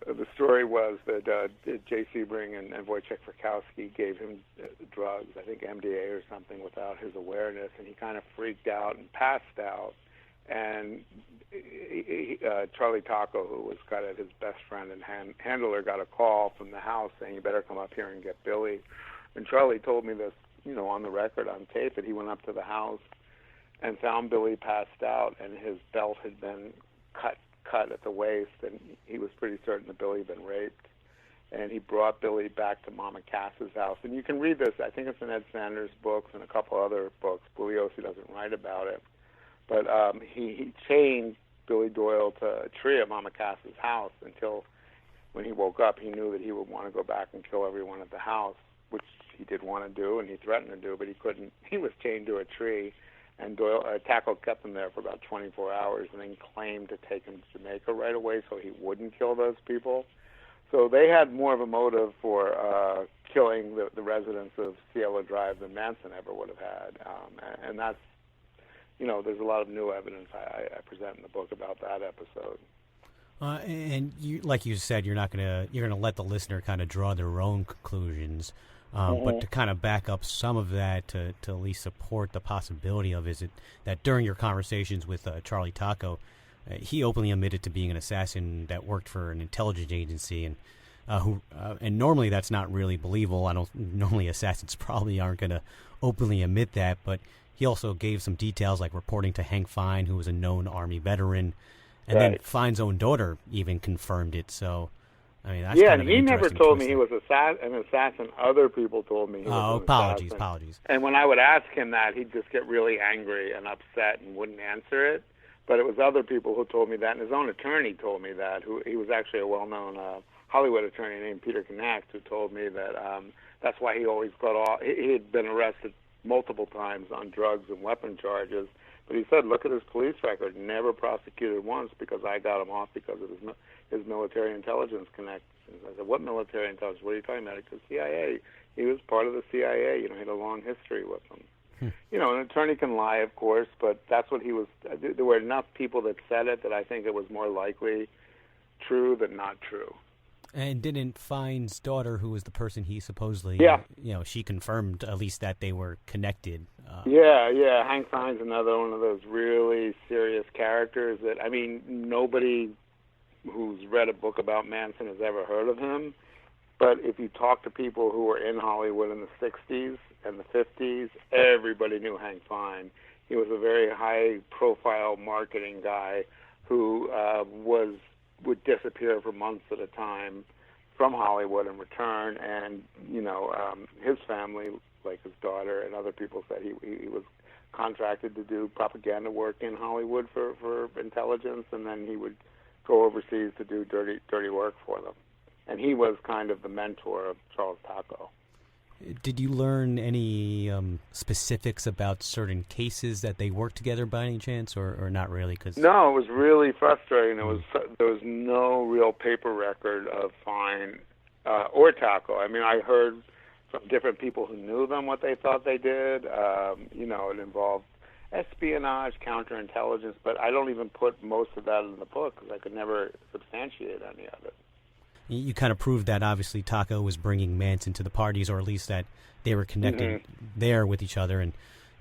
the story was that Jay Sebring and Wojciech Frykowski gave him drugs, I think MDA or something, without his awareness, and he kind of freaked out and passed out. And Charlie Taco, who was kind of his best friend and handler, got a call from the house saying, "You better come up here and get Billy." And Charlie told me this, on the record, on tape, that he went up to the house and found Billy passed out, and his belt had been cut at the waist, and he was pretty certain that Billy had been raped. And he brought Billy back to Mama Cass's house. And you can read this. I think it's in Ed Sanders' books and a couple other books. Bugliosi doesn't write about it. But he chained Billy Doyle to a tree at Mama Cass's house until when he woke up, he knew that he would want to go back and kill everyone at the house, which he did want to do, and he threatened to do, but he couldn't. He was chained to a tree, and Taco kept him there for about 24 hours and then claimed to take him to Jamaica right away so he wouldn't kill those people. So they had more of a motive for killing the residents of Cielo Drive than Manson ever would have had, and that's, there's a lot of new evidence I present in the book about that episode. And you, like you said, you're gonna let the listener kind of draw their own conclusions. But to kind of back up some of that, to at least support the possibility of, is it that during your conversations with Charlie Taco, he openly admitted to being an assassin that worked for an intelligence agency, and and normally that's not really believable. Normally assassins probably aren't going to openly admit that, but he also gave some details like reporting to Hank Fine, who was a known Army veteran, and then Fine's own daughter even confirmed it. So, I mean, that's kind of and he never told me he was an assassin. Other people told me he was an assassin. Apologies. And when I would ask him that, he'd just get really angry and upset and wouldn't answer it. But it was other people who told me that, and his own attorney told me that. He was actually a well-known Hollywood attorney named Peter Knacht, who told me that that's why he always got off. He had been arrested multiple times on drugs and weapon charges, but he said, look at his police record, never prosecuted once because I got him off because of his military intelligence connections. I said, what military intelligence? What are you talking about? Because CIA. He was part of the CIA. He had a long history with them. An attorney can lie, of course, but that's what he was. There were enough people that said it that I think it was more likely true than not true. And didn't Fine's daughter, who was the person he supposedly, she confirmed at least that they were connected. Hank Fine's another one of those really serious characters that, I mean, nobody who's read a book about Manson has ever heard of him. But if you talk to people who were in Hollywood in the 60s and the 50s, everybody knew Hank Fine. He was a very high-profile marketing guy who would disappear for months at a time from Hollywood and return. And, his family, like his daughter and other people, said he was contracted to do propaganda work in Hollywood for intelligence, and then he would go overseas to do dirty work for them. And he was kind of the mentor of Charles Taco. Did you learn any specifics about certain cases that they worked together by any chance, or not really? No, it was really frustrating. There was no real paper record of Fine or Taco. I mean, I heard from different people who knew them what they thought they did. It involved espionage, counterintelligence, but I don't even put most of that in the book because I could never substantiate any of it. You kind of proved that obviously Taco was bringing Manson to the parties, or at least that they were connected there with each other. And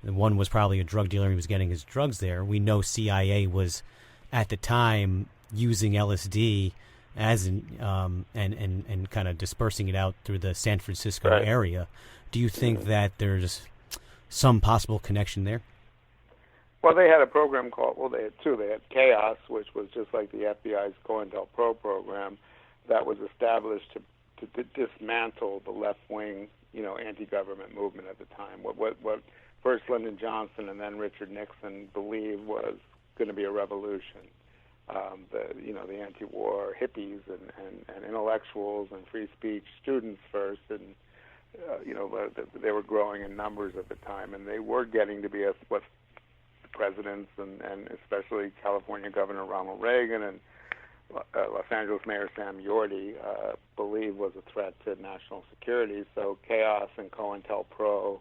one was probably a drug dealer. He was getting his drugs there. We know CIA was at the time using LSD as and kind of dispersing it out through the San Francisco area. Do you think that there's some possible connection there? Well, they had a program they had two. They had Chaos, which was just like the FBI's COINTELPRO program, that was established to dismantle the left-wing, anti-government movement at the time. What first Lyndon Johnson and then Richard Nixon believed was going to be a revolution. The anti-war hippies and intellectuals and free speech students first, and they were growing in numbers at the time, and they were getting to be what the presidents and especially California Governor Ronald Reagan and Los Angeles Mayor Sam Yorty believed was a threat to national security. So Chaos and COINTELPRO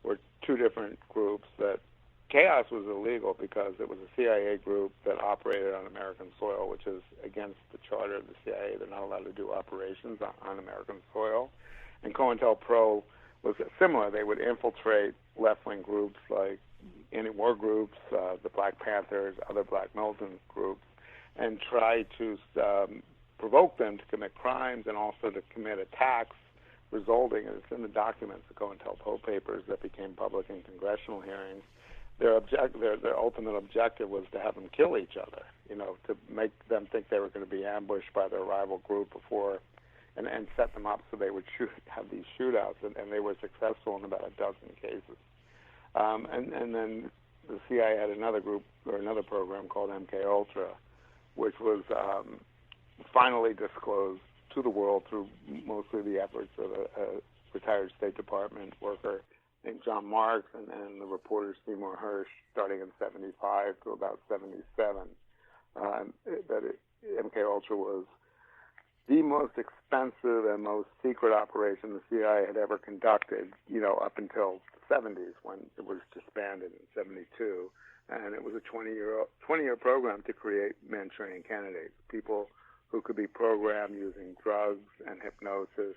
were two different groups. That Chaos was illegal because it was a CIA group that operated on American soil, which is against the charter of the CIA. They're not allowed to do operations on American soil. And COINTELPRO was similar. They would infiltrate left-wing groups like anti-war groups, the Black Panthers, other black militant groups, and try to provoke them to commit crimes and also to commit attacks, resulting, and it's in the documents, the COINTELPRO papers that became public in congressional hearings. Their ultimate objective was to have them kill each other, to make them think they were going to be ambushed by their rival group before, and set them up so they would have these shootouts, and they were successful in about a dozen cases. And then the CIA had another group or another program called MKUltra, which was finally disclosed to the world through mostly the efforts of a retired State Department worker named John Marks and the reporter Seymour Hersh, starting in 75 to about 77, that MKUltra was the most expensive and most secret operation the CIA had ever conducted, up until the 70s when it was disbanded in 72. And it was a 20-year program to create Manchurian candidates, people who could be programmed using drugs and hypnosis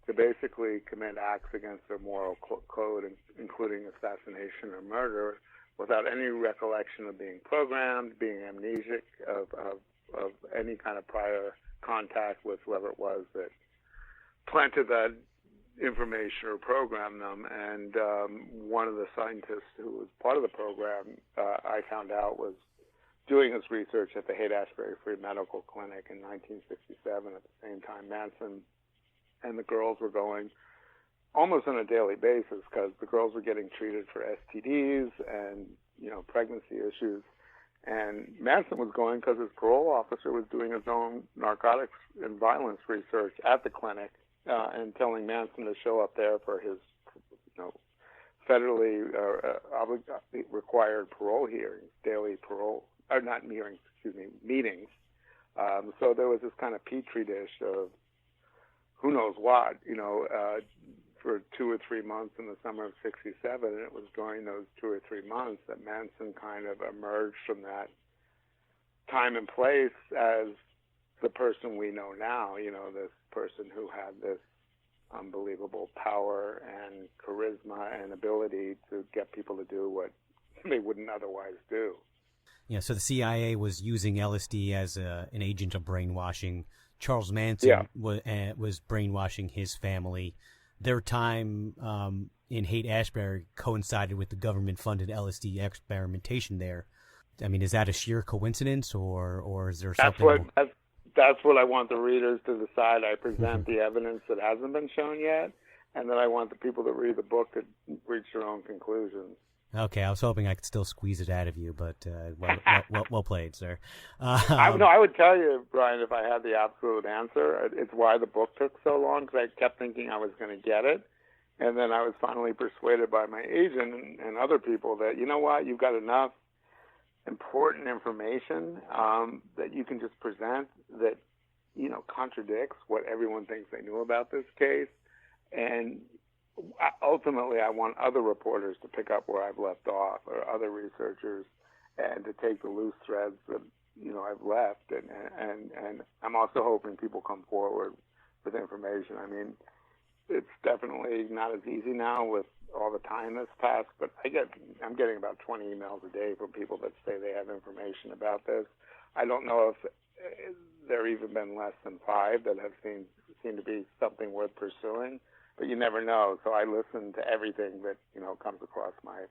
to basically commit acts against their moral code, including assassination or murder, without any recollection of being programmed, being amnesic of any kind of prior contact with whoever it was that planted that information or programmed them. And one of the scientists who was part of the program, I found out, was doing his research at the Haight-Ashbury Free Medical Clinic in 1967. At the same time, Manson and the girls were going almost on a daily basis, because the girls were getting treated for STDs and, pregnancy issues. And Manson was going because his parole officer was doing his own narcotics and violence research at the clinic, and telling Manson to show up there for his, federally required parole hearings, daily parole, or not hearings, meetings. So there was this kind of petri dish of who knows what, for 2 or 3 months in the summer of '67, and it was during those 2 or 3 months that Manson kind of emerged from that time and place as the person we know now, this person who had this unbelievable power and charisma and ability to get people to do what they wouldn't otherwise do. Yeah, so the CIA was using LSD as an agent of brainwashing. Charles Manson was brainwashing his family. Their time in Haight-Ashbury coincided with the government-funded LSD experimentation there. I mean, is that a sheer coincidence, or is there something? That's what I want the readers to decide. I present the evidence that hasn't been shown yet, and then I want the people that read the book to reach their own conclusions. Okay, I was hoping I could still squeeze it out of you, but well played, sir. I would tell you, Brian, if I had the absolute answer. It's why the book took so long, because I kept thinking I was going to get it, and then I was finally persuaded by my agent and other people that, you know what, you've got enough important information that you can just present that, contradicts what everyone thinks they knew about this case, and ultimately, I want other reporters to pick up where I've left off, or other researchers, and to take the loose threads that I've left. And I'm also hoping people come forward with information. I mean, it's definitely not as easy now with all the time that's passed, but I'm getting about 20 emails a day from people that say they have information about this. I don't know if there have even been less than 5 that have seemed to be something worth pursuing. But you never know, so I listen to everything that comes across my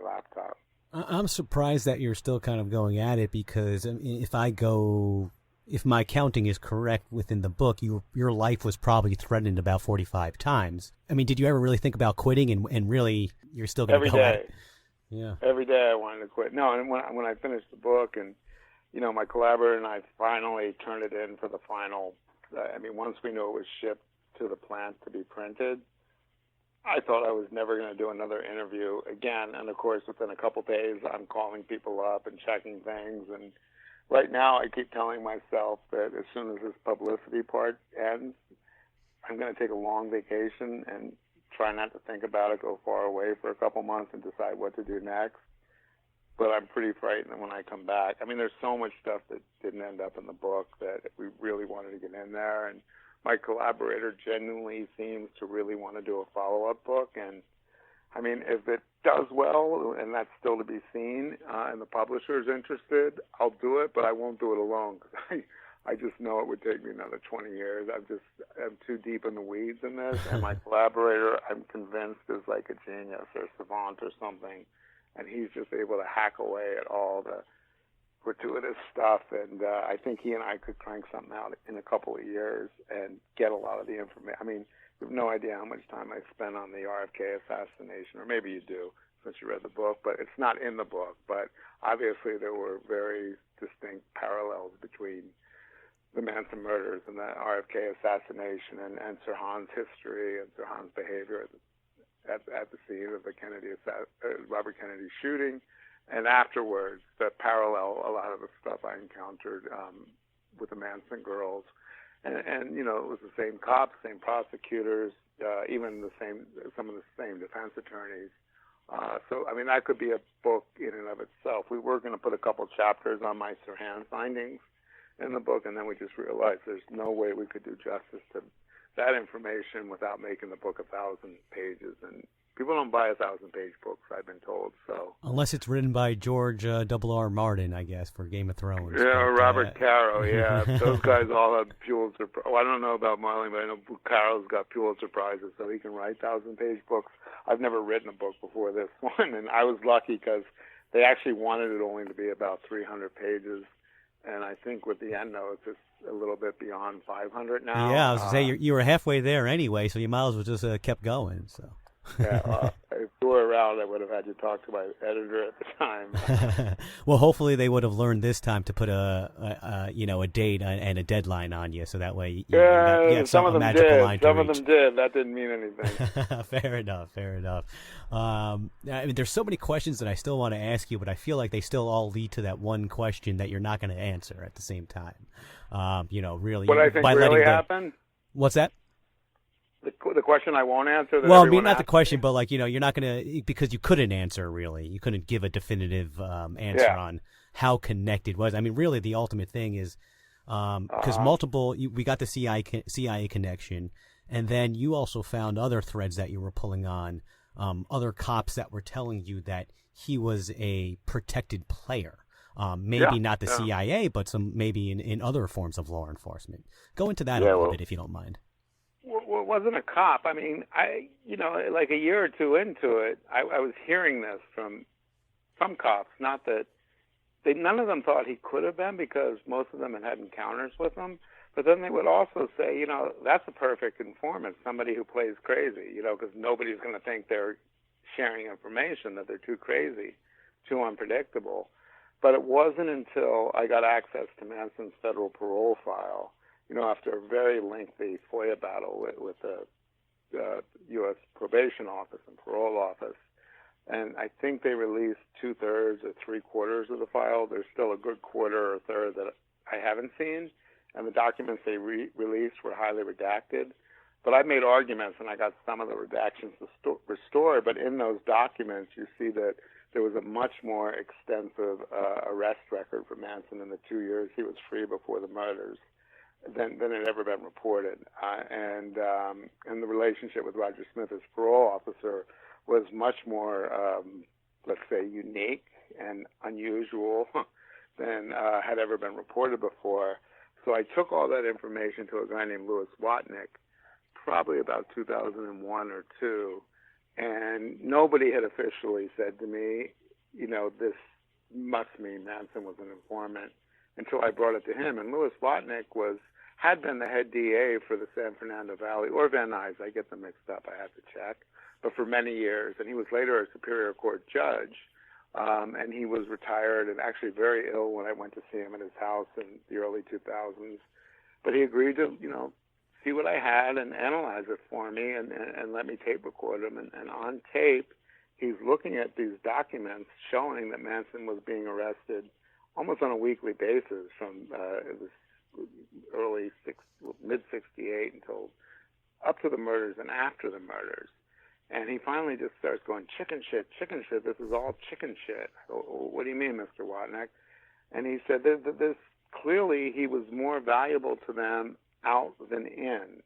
laptop. I'm surprised that you're still kind of going at it, because if my counting is correct within the book, your life was probably threatened about 45 times. I mean, did you ever really think about quitting, and really you're still going to go at it? Yeah. Every day I wanted to quit. No, and when I finished the book, and my collaborator and I finally turned it in for the final. Once we knew it was shipped to the plant to be printed, I thought I was never going to do another interview again. And of course, within a couple days, I'm calling people up and checking things. And right now, I keep telling myself that as soon as this publicity part ends, I'm going to take a long vacation and try not to think about it, go far away for a couple months and decide what to do next. But I'm pretty frightened when I come back. I mean, there's so much stuff that didn't end up in the book that we really wanted to get in there. And my collaborator genuinely seems to really want to do a follow-up book. And, I mean, if it does well, and that's still to be seen, and the publisher is interested, I'll do it, but I won't do it alone, because I just know it would take me another 20 years. I'm too deep in the weeds in this, and my collaborator, I'm convinced, is like a genius or savant or something, and he's just able to hack away at all the gratuitous stuff, and I think he and I could crank something out in a couple of years and get a lot of the information. I mean, you have no idea how much time I spent on the RFK assassination, or maybe you do since you read the book, but it's not in the book. But obviously there were very distinct parallels between the Manson murders and the RFK assassination, and Sirhan's history and Sirhan's behavior at the scene of the Robert Kennedy shooting. And afterwards, that parallel a lot of the stuff I encountered with the Manson girls. And it was the same cops, same prosecutors, even some of the same defense attorneys. So, I mean, that could be a book in and of itself. We were going to put a couple chapters on my Sirhan findings in the book, and then we just realized there's no way we could do justice to that information without making the book 1,000 pages. And people don't buy 1,000-page books, I've been told. So unless it's written by George R.R. Martin, I guess, for Game of Thrones. Yeah, but, Robert Caro. Yeah, those guys all have Pulitzer. Oh, I don't know about Marlin, but I know Caro's got Pulitzer prizes, so he can write 1,000-page books. I've never written a book before this one, and I was lucky because they actually wanted it only to be about 300 pages, and I think with the endnotes, it's a little bit beyond 500 now. Yeah, I was going to say, you were halfway there anyway, so you might as well just kept going. So. Yeah, if you were around, I would have had you talk to my editor at the time. Well, hopefully they would have learned this time to put a date and a deadline on you, so that way you got some of them did. Some of them did. That didn't mean anything. Fair enough. I mean, there's so many questions that I still want to ask you, but I feel like they still all lead to that one question that you're not going to answer at the same time. Really. What I think really happened? What's that? The question I won't answer. Well, I mean, not the question, but like, you're not going to, because you couldn't answer really. You couldn't give a definitive answer on how connected was. I mean, really, the ultimate thing is because we got the CIA connection, and then you also found other threads that you were pulling on, other cops that were telling you that he was a protected player. Maybe not the CIA, but maybe in other forms of law enforcement. Go into that a little bit if you don't mind. Well, it wasn't a cop. I mean, like a year or two into it, I was hearing this from cops. Not that none of them thought he could have been, because most of them had encounters with him. But then they would also say, that's a perfect informant, somebody who plays crazy, because nobody's going to think they're sharing information, that they're too crazy, too unpredictable. But it wasn't until I got access to Manson's federal parole file, after a very lengthy FOIA battle with the U.S. Probation Office and Parole Office, and I think they released 2/3 or 3/4 of the file. There's still a good quarter or third that I haven't seen, and the documents they released were highly redacted. But I made arguments, and I got some of the redactions restored. But in those documents, you see that there was a much more extensive arrest record for Manson in the 2 years he was free before the murders than had ever been reported. And the relationship with Roger Smith as parole officer was much more, let's say, unique and unusual than had ever been reported before. So I took all that information to a guy named Louis Watnick, probably about 2001 or 2, and nobody had officially said to me, this must mean Manson was an informant, until I brought it to him. And Louis Watnick had been the head DA for the San Fernando Valley, or Van Nuys, I get them mixed up, I have to check, but for many years. And he was later a Superior Court judge, and he was retired and actually very ill when I went to see him at his house in the early 2000s. But he agreed to, see what I had and analyze it for me and let me tape record him. And on tape, he's looking at these documents showing that Manson was being arrested almost on a weekly basis from it was mid-68 until up to the murders and after the murders. And he finally just starts going, chicken shit, this is all chicken shit. What do you mean, Mr. Watnick? And he said this clearly he was more valuable to them out than in,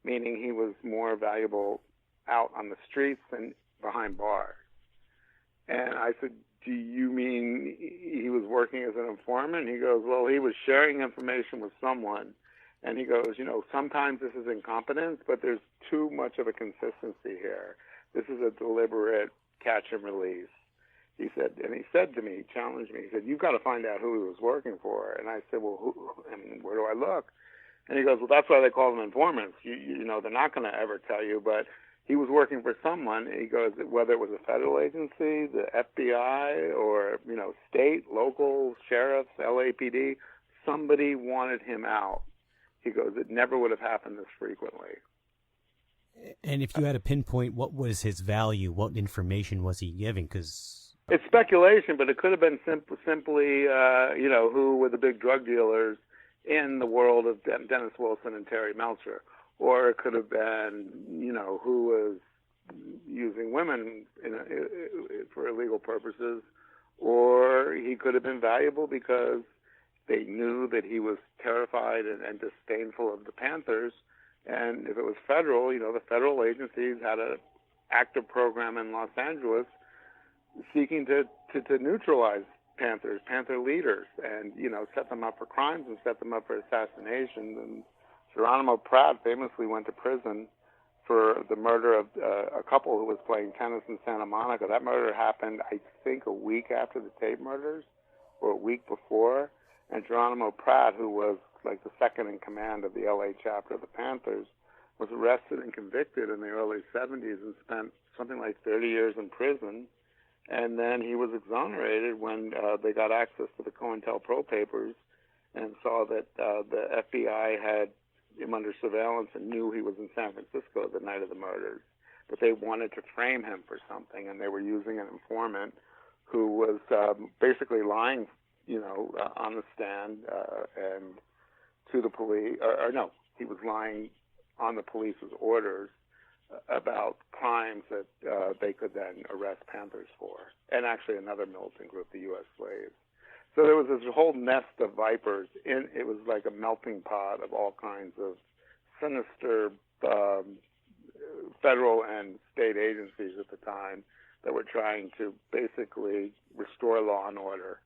meaning he was more valuable out on the streets than behind bars. And I said, do you mean he was working as an informant? He goes, well, he was sharing information with someone. And he goes, sometimes this is incompetence, but there's too much of a consistency here. This is a deliberate catch and release. He said to me, he challenged me, he said, you've got to find out who he was working for. And I said, well, where do I look? And he goes, well, that's why they call them informants. They're not going to ever tell you, but he was working for someone. He goes, whether it was a federal agency, the FBI, or, state, local, sheriffs, LAPD, somebody wanted him out. He goes, it never would have happened this frequently. And if you had to pinpoint, what was his value? What information was he giving? Because it's speculation, but it could have been simply, who were the big drug dealers in the world of Dennis Wilson and Terry Melcher. Or it could have been, who was using women for illegal purposes. Or he could have been valuable because they knew that he was terrified and disdainful of the Panthers, And if it was federal, the federal agencies had an active program in Los Angeles seeking to neutralize Panther leaders, and set them up for crimes and set them up for assassinations. And Geronimo Pratt famously went to prison for the murder of a couple who was playing tennis in Santa Monica. That murder happened, I think, a week after the Tate murders, or a week before. And Geronimo Pratt, who was like the second in command of the LA chapter of the Panthers, was arrested and convicted in the early 70s and spent something like 30 years in prison. And then he was exonerated when they got access to the COINTELPRO papers and saw that the FBI had him under surveillance and knew he was in San Francisco the night of the murders. But they wanted to frame him for something, and they were using an informant who was basically lying, on the stand and to the police. Or no, he was lying on the police's orders about crimes that they could then arrest Panthers for, and actually another militant group, the U.S. Slaves. So there was this whole nest of vipers. It was like a melting pot of all kinds of sinister federal and state agencies at the time that were trying to basically restore law and order.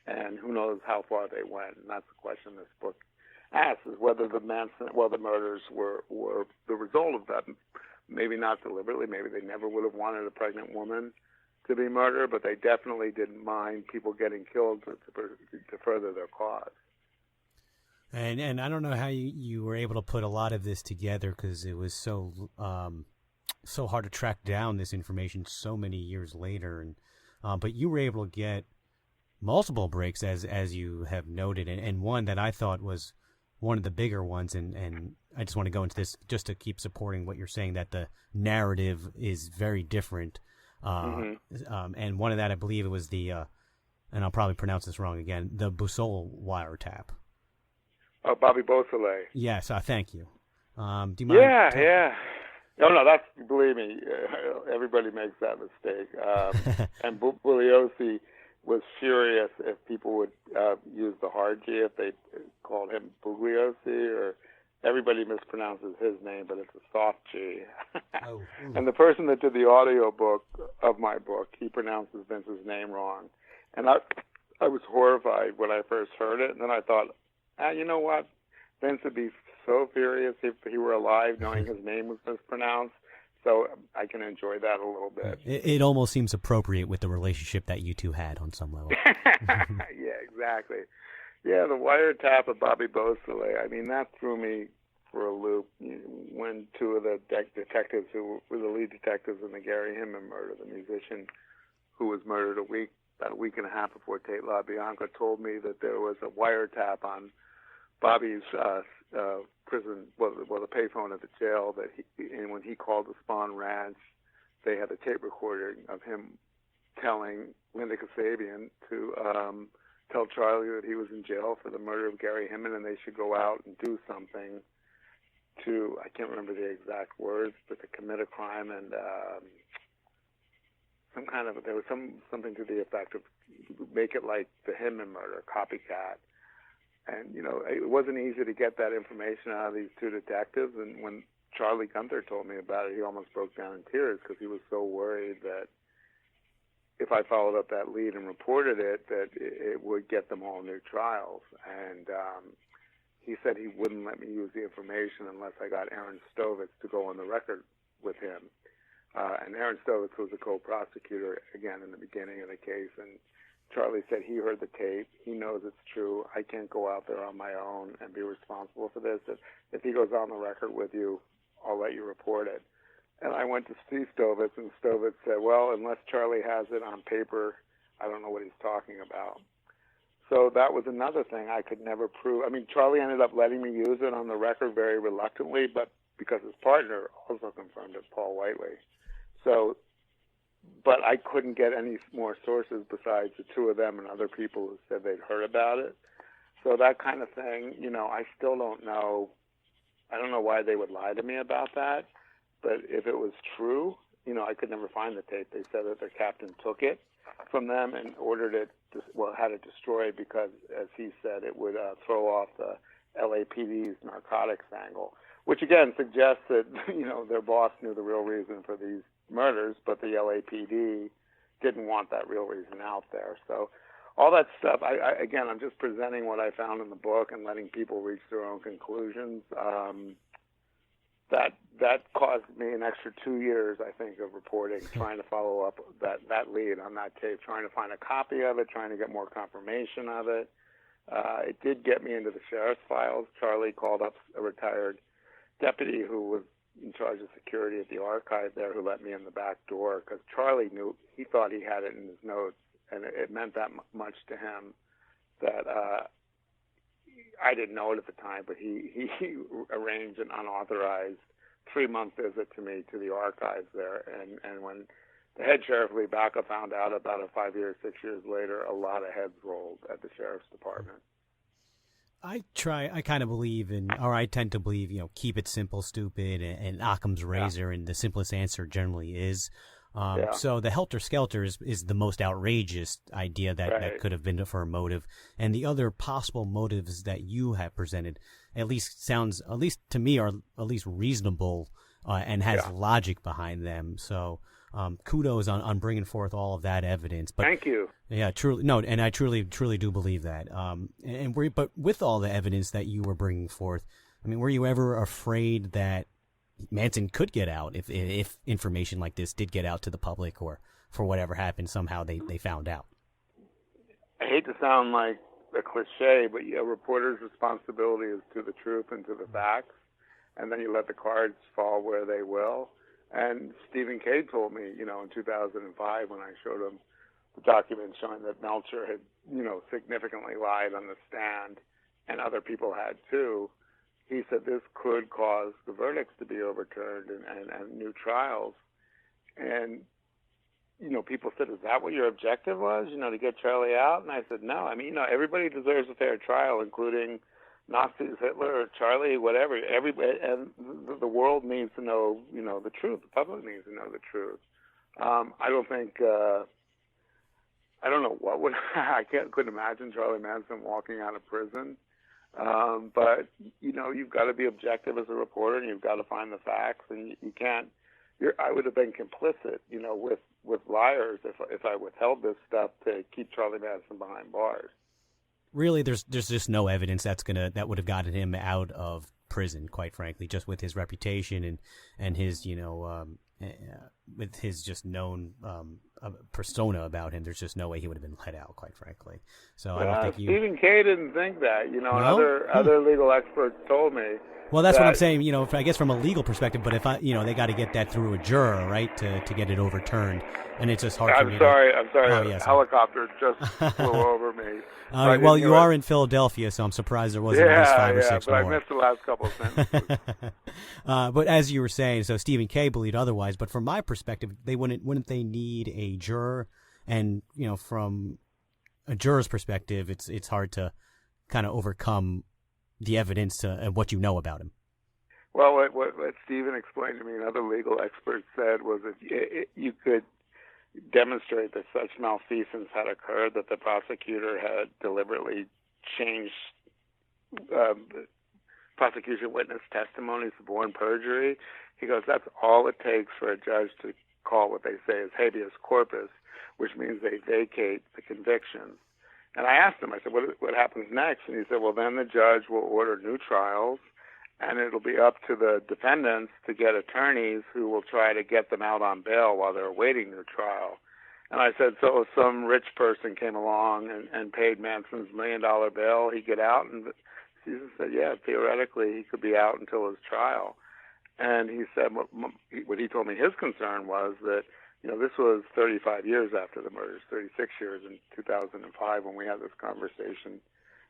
And who knows how far they went. And that's the question this book asks, is whether the murders were the result of that. Maybe not deliberately. Maybe they never would have wanted a pregnant woman to be murdered, but they definitely didn't mind people getting killed to further their cause. And I don't know how you were able to put a lot of this together, because it was so hard to track down this information so many years later. And but you were able to get multiple breaks, as you have noted, and one that I thought was one of the bigger ones, and I just want to go into this just to keep supporting what you're saying, that the narrative is very different. And one of that, I believe it was the, and I'll probably pronounce this wrong again, the Busol wiretap. Oh, Bobby Beausoleil. Yes, thank you. Do you mind? Yeah. No, that's, believe me, everybody makes that mistake. And Bugliosi was furious if people would use the hard G, if they called him Bugliosi, or everybody mispronounces his name, but it's a soft G. Oh. And the person that did the audio book of my book, he pronounces Vince's name wrong. And I was horrified when I first heard it, and then I thought, you know what? Vince would be so furious if he were alive knowing his name was mispronounced. So I can enjoy that a little bit. It almost seems appropriate with the relationship that you two had on some level. Yeah, exactly. Yeah, the wiretap of Bobby Beausoleil, I mean, that threw me for a loop. When two of the detectives who were the lead detectives in the Gary Hinman murder, the musician who was murdered about a week and a half before Tate LaBianca, told me that there was a wiretap on Bobby's prison, the payphone at the jail, and when he called the Spawn Ranch, they had a tape recording of him telling Linda Kasabian to tell Charlie that he was in jail for the murder of Gary Hinman and they should go out and do something to, I can't remember the exact words, but to commit a crime, and there was something to the effect of make it like the Hinman murder, copycat. And, it wasn't easy to get that information out of these two detectives. And when Charlie Gunther told me about it, he almost broke down in tears because he was so worried that if I followed up that lead and reported it, that it would get them all new trials. And he said he wouldn't let me use the information unless I got Aaron Stovitz to go on the record with him. And Aaron Stovitz was a co-prosecutor, again, in the beginning of the case. And Charlie said he heard the tape. He knows it's true. I can't go out there on my own and be responsible for this. If he goes on the record with you, I'll let you report it. And I went to see Stovitz, and Stovitz said, well, unless Charlie has it on paper, I don't know what he's talking about. So that was another thing I could never prove. I mean, Charlie ended up letting me use it on the record very reluctantly, but because his partner also confirmed it, Paul Whiteley. But I couldn't get any more sources besides the two of them and other people who said they'd heard about it. So that kind of thing, I still don't know. I don't know why they would lie to me about that. But if it was true, I could never find the tape. They said that their captain took it from them and ordered it, had it destroyed because, as he said, it would throw off the LAPD's narcotics angle, which again suggests that, their boss knew the real reason for these murders, but the LAPD didn't want that real reason out there. So all that stuff, I'm just presenting what I found in the book and letting people reach their own conclusions. That caused me an extra 2 years, I think, of reporting, trying to follow up that lead on that tape, trying to find a copy of it, trying to get more confirmation of it. It did get me into the sheriff's files. Charlie called up a retired deputy who was in charge of security at the archive there, who let me in the back door, because Charlie knew, he thought he had it in his notes, and it meant that much to him that I didn't know it at the time, but he arranged an unauthorized 3-month visit to me to the archives there, and when the head sheriff, Lee Baca, found out about it 5 years, 6 years later, a lot of heads rolled at the sheriff's department. I kind of believe I tend to believe, keep it simple, stupid, and Occam's razor, and the simplest answer generally is. So the helter-skelter is the most outrageous idea that could have been for a motive. And the other possible motives that you have presented at least to me, are at least reasonable and has logic behind them. So kudos on bringing forth all of that evidence. But thank you. Yeah, truly. No, and I truly do believe that. But with all the evidence that you were bringing forth, I mean, were you ever afraid that Manson could get out if information like this did get out to the public, or for whatever happened, somehow they found out? I hate to sound like a cliche, but a reporter's responsibility is to the truth and to the facts, and then you let the cards fall where they will. And Stephen K. told me, in 2005 when I showed him the document showing that Melcher had, significantly lied on the stand, and other people had too. He said this could cause the verdicts to be overturned and new trials. And, people said, is that what your objective was, to get Charlie out? And I said, no. I mean, everybody deserves a fair trial, including Nazis, Hitler, Charlie, whatever. Everybody, and the world needs to know, the truth. The public needs to know the truth. I don't think, I don't know what would, couldn't imagine Charlie Manson walking out of prison. But, you've got to be objective as a reporter, and you've got to find the facts, and you can't, I would have been complicit, with liars if I withheld this stuff to keep Charlie Manson behind bars. Really, there's just no evidence that would have gotten him out of prison, quite frankly, just with his reputation and his, with his just known persona about him. There's just no way he would have been let out, quite frankly. So I don't think Stephen K. didn't think that, and other legal experts told me. Well, that's what I'm saying, I guess from a legal perspective, but if they got to get that through a juror, right, to get it overturned, and it's just hard for me. I'm sorry. Oh, yes, helicopter just flew over me. Well, you are in Philadelphia, so I'm surprised there wasn't at least 5 or 6 but more. I missed the last couple of sentences. But as you were saying, so Stephen K. believed otherwise, but from my perspective, wouldn't they need a juror? And, from a juror's perspective, it's hard to kind of overcome the evidence and what you know about him. Well, what Stephen explained to me and other legal experts said was that you could demonstrate that such malfeasance had occurred, that the prosecutor had deliberately changed prosecution witness testimony, suborn perjury. He goes, that's all it takes for a judge to call what they say is habeas corpus, which means they vacate the convictions. And I asked him, I said, what happens next? And he said, well, then the judge will order new trials, and it'll be up to the defendants to get attorneys who will try to get them out on bail while they're awaiting their trial. And I said, so if some rich person came along and paid Manson's $1 million bail, he'd get out? And Susan said, yeah, theoretically he could be out until his trial. And he said what he told me his concern was that, this was 35 years after the murders, 36 years in 2005 when we had this conversation.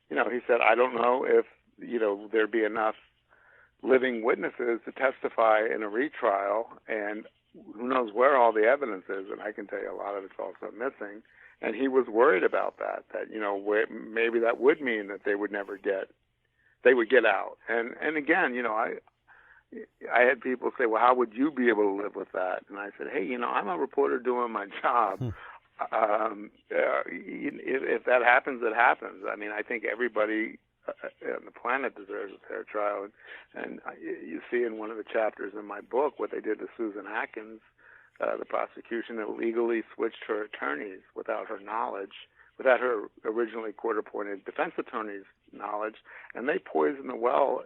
He said, I don't know if, there'd be enough living witnesses to testify in a retrial, and who knows where all the evidence is, and I can tell you a lot of it's also missing. And he was worried about that maybe that would mean that they would get out. And again, I had people say, well, how would you be able to live with that? And I said, hey, I'm a reporter doing my job. If that happens, it happens. I mean, I think everybody on the planet deserves a fair trial. And you see in one of the chapters in my book what they did to Susan Atkins. The prosecution illegally switched her attorneys without her knowledge, without her originally court-appointed defense attorney's knowledge, and they poisoned the well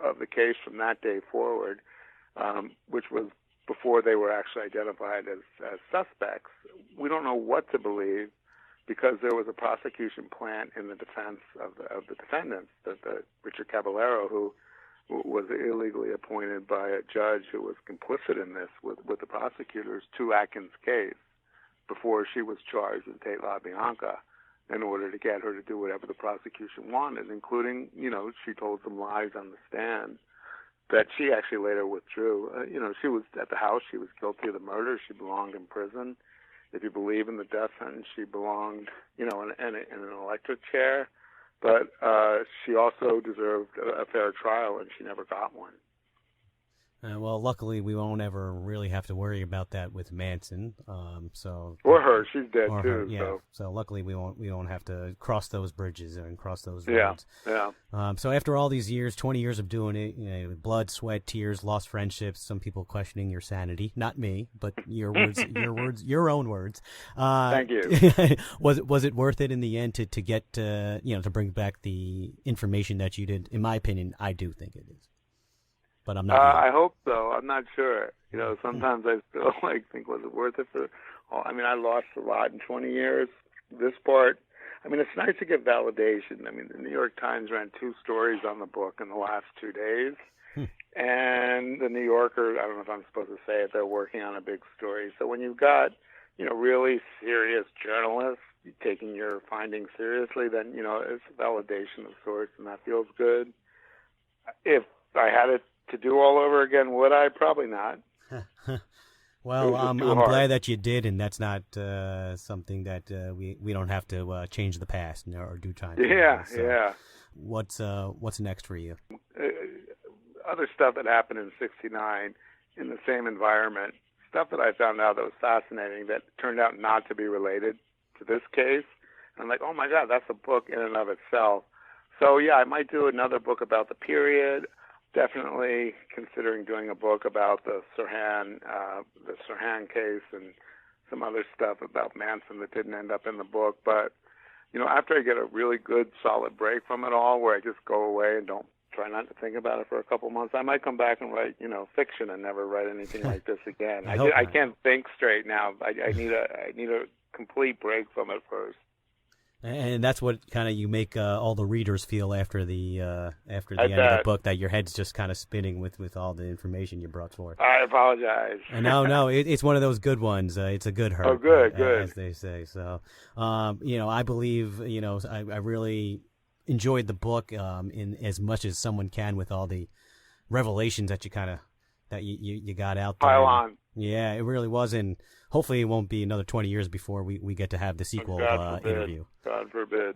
of the case from that day forward, which was before they were actually identified as suspects. We don't know what to believe because there was a prosecution plan in the defense of the defendants, the Richard Caballero, who was illegally appointed by a judge who was complicit in this with the prosecutors to Atkins' case before she was charged with Tate LaBianca in order to get her to do whatever the prosecution wanted, including, she told some lies on the stand that she actually later withdrew. She was at the house. She was guilty of the murder. She belonged in prison. If you believe in the death sentence, she belonged, in an electric chair. But she also deserved a fair trial, and she never got one. Well, luckily, we won't ever really have to worry about that with Manson. Or her, she's dead too. Her, yeah. So. Luckily, we won't have to cross those bridges and cross those roads. Yeah. So after all these years, 20 years of doing it, blood, sweat, tears, lost friendships, some people questioning your sanity. Not me, but your words, your own words. Thank you. Was it worth it in the end to get to bring back the information that you did? In my opinion, I do think it is. But I'm not. I hope so. I'm not sure. Sometimes I still think, was it worth it I lost a lot in 20 years. This part, it's nice to get validation. The New York Times ran 2 stories on the book in the last 2 days. And the New Yorker, I don't know if I'm supposed to say it, they're working on a big story. So when you've got, really serious journalists taking your findings seriously, then, it's a validation of sorts, and that feels good. If I had it to do all over again, would I? Probably not. Well, I'm glad that you did, and that's not something that we don't have to change the past or do time. Yeah, so yeah. What's next for you? Other stuff that happened in '69 in the same environment, stuff that I found out that was fascinating that turned out not to be related to this case. And I'm like, oh my God, that's a book in and of itself. So yeah, I might do another book about the period. Definitely considering doing a book about the Sirhan case and some other stuff about Manson that didn't end up in the book. But, after I get a really good, solid break from it all, where I just go away and try not to think about it for a couple months, I might come back and write, fiction and never write anything like this again. I can't think straight now. I need a complete break from it first. And that's what kind of you make all the readers feel after the end of the book, that your head's just kind of spinning with all the information you brought forth. I apologize. No, it's one of those good ones. It's a good hurt. Oh, good. As they say. So, I believe, I really enjoyed the book in as much as someone can with all the revelations that you got out there. Pile on. Yeah, it really was, and hopefully it won't be another 20 years before we get to have the sequel interview. God forbid.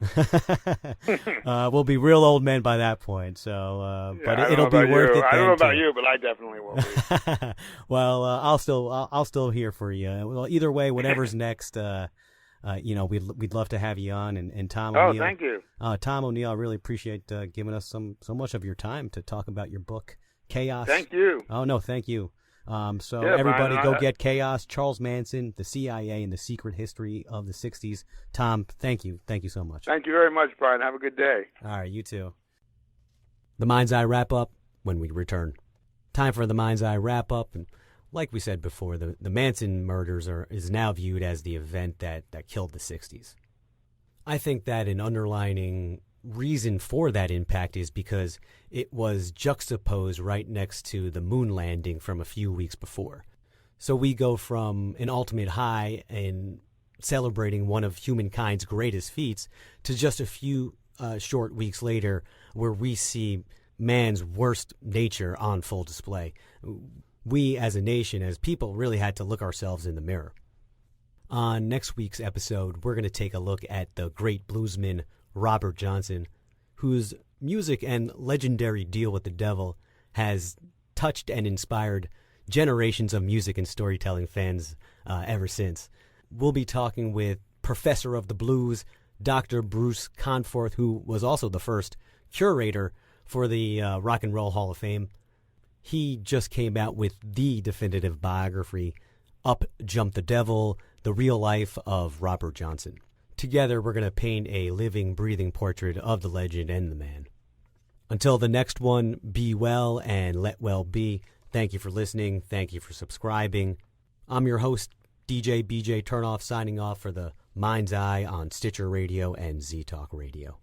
We'll be real old men by that point, so but it'll be worth it. I don't know about you, but I definitely will be. Well, I'll still hear for you. Well, either way, whatever's next, we'd love to have you on, and Tom O'Neills. Thank you. Tom O'Neills, I really appreciate giving us so much of your time to talk about your book, Chaos. Thank you. Oh no, thank you. Everybody go get Chaos, Charles Manson, the CIA, and the Secret History of the 60s. Tom, thank you. Thank you so much. Thank you very much, Brian. Have a good day. All right, you too. The Mind's Eye wrap-up when we return. Time for the Mind's Eye wrap-up. And like we said before, the Manson murders is now viewed as the event that killed the 60s. I think that an underlining reason for that impact is because it was juxtaposed right next to the moon landing from a few weeks before. So we go from an ultimate high in celebrating one of humankind's greatest feats to just a few short weeks later where we see man's worst nature on full display. We as a nation, as people, really had to look ourselves in the mirror. On next week's episode, we're going to take a look at the great bluesman Robert Johnson, whose music and legendary deal with the devil has touched and inspired generations of music and storytelling fans ever since. We'll be talking with Professor of the Blues, Dr. Bruce Conforth, who was also the first curator for the Rock and Roll Hall of Fame. He just came out with the definitive biography, Up Jumped the Devil, The Real Life of Robert Johnson. Together, we're going to paint a living, breathing portrait of the legend and the man. Until the next one, be well and let well be. Thank you for listening. Thank you for subscribing. I'm your host, DJ BJ Turnoff, signing off for the Mind's Eye on Stitcher Radio and Z Talk Radio.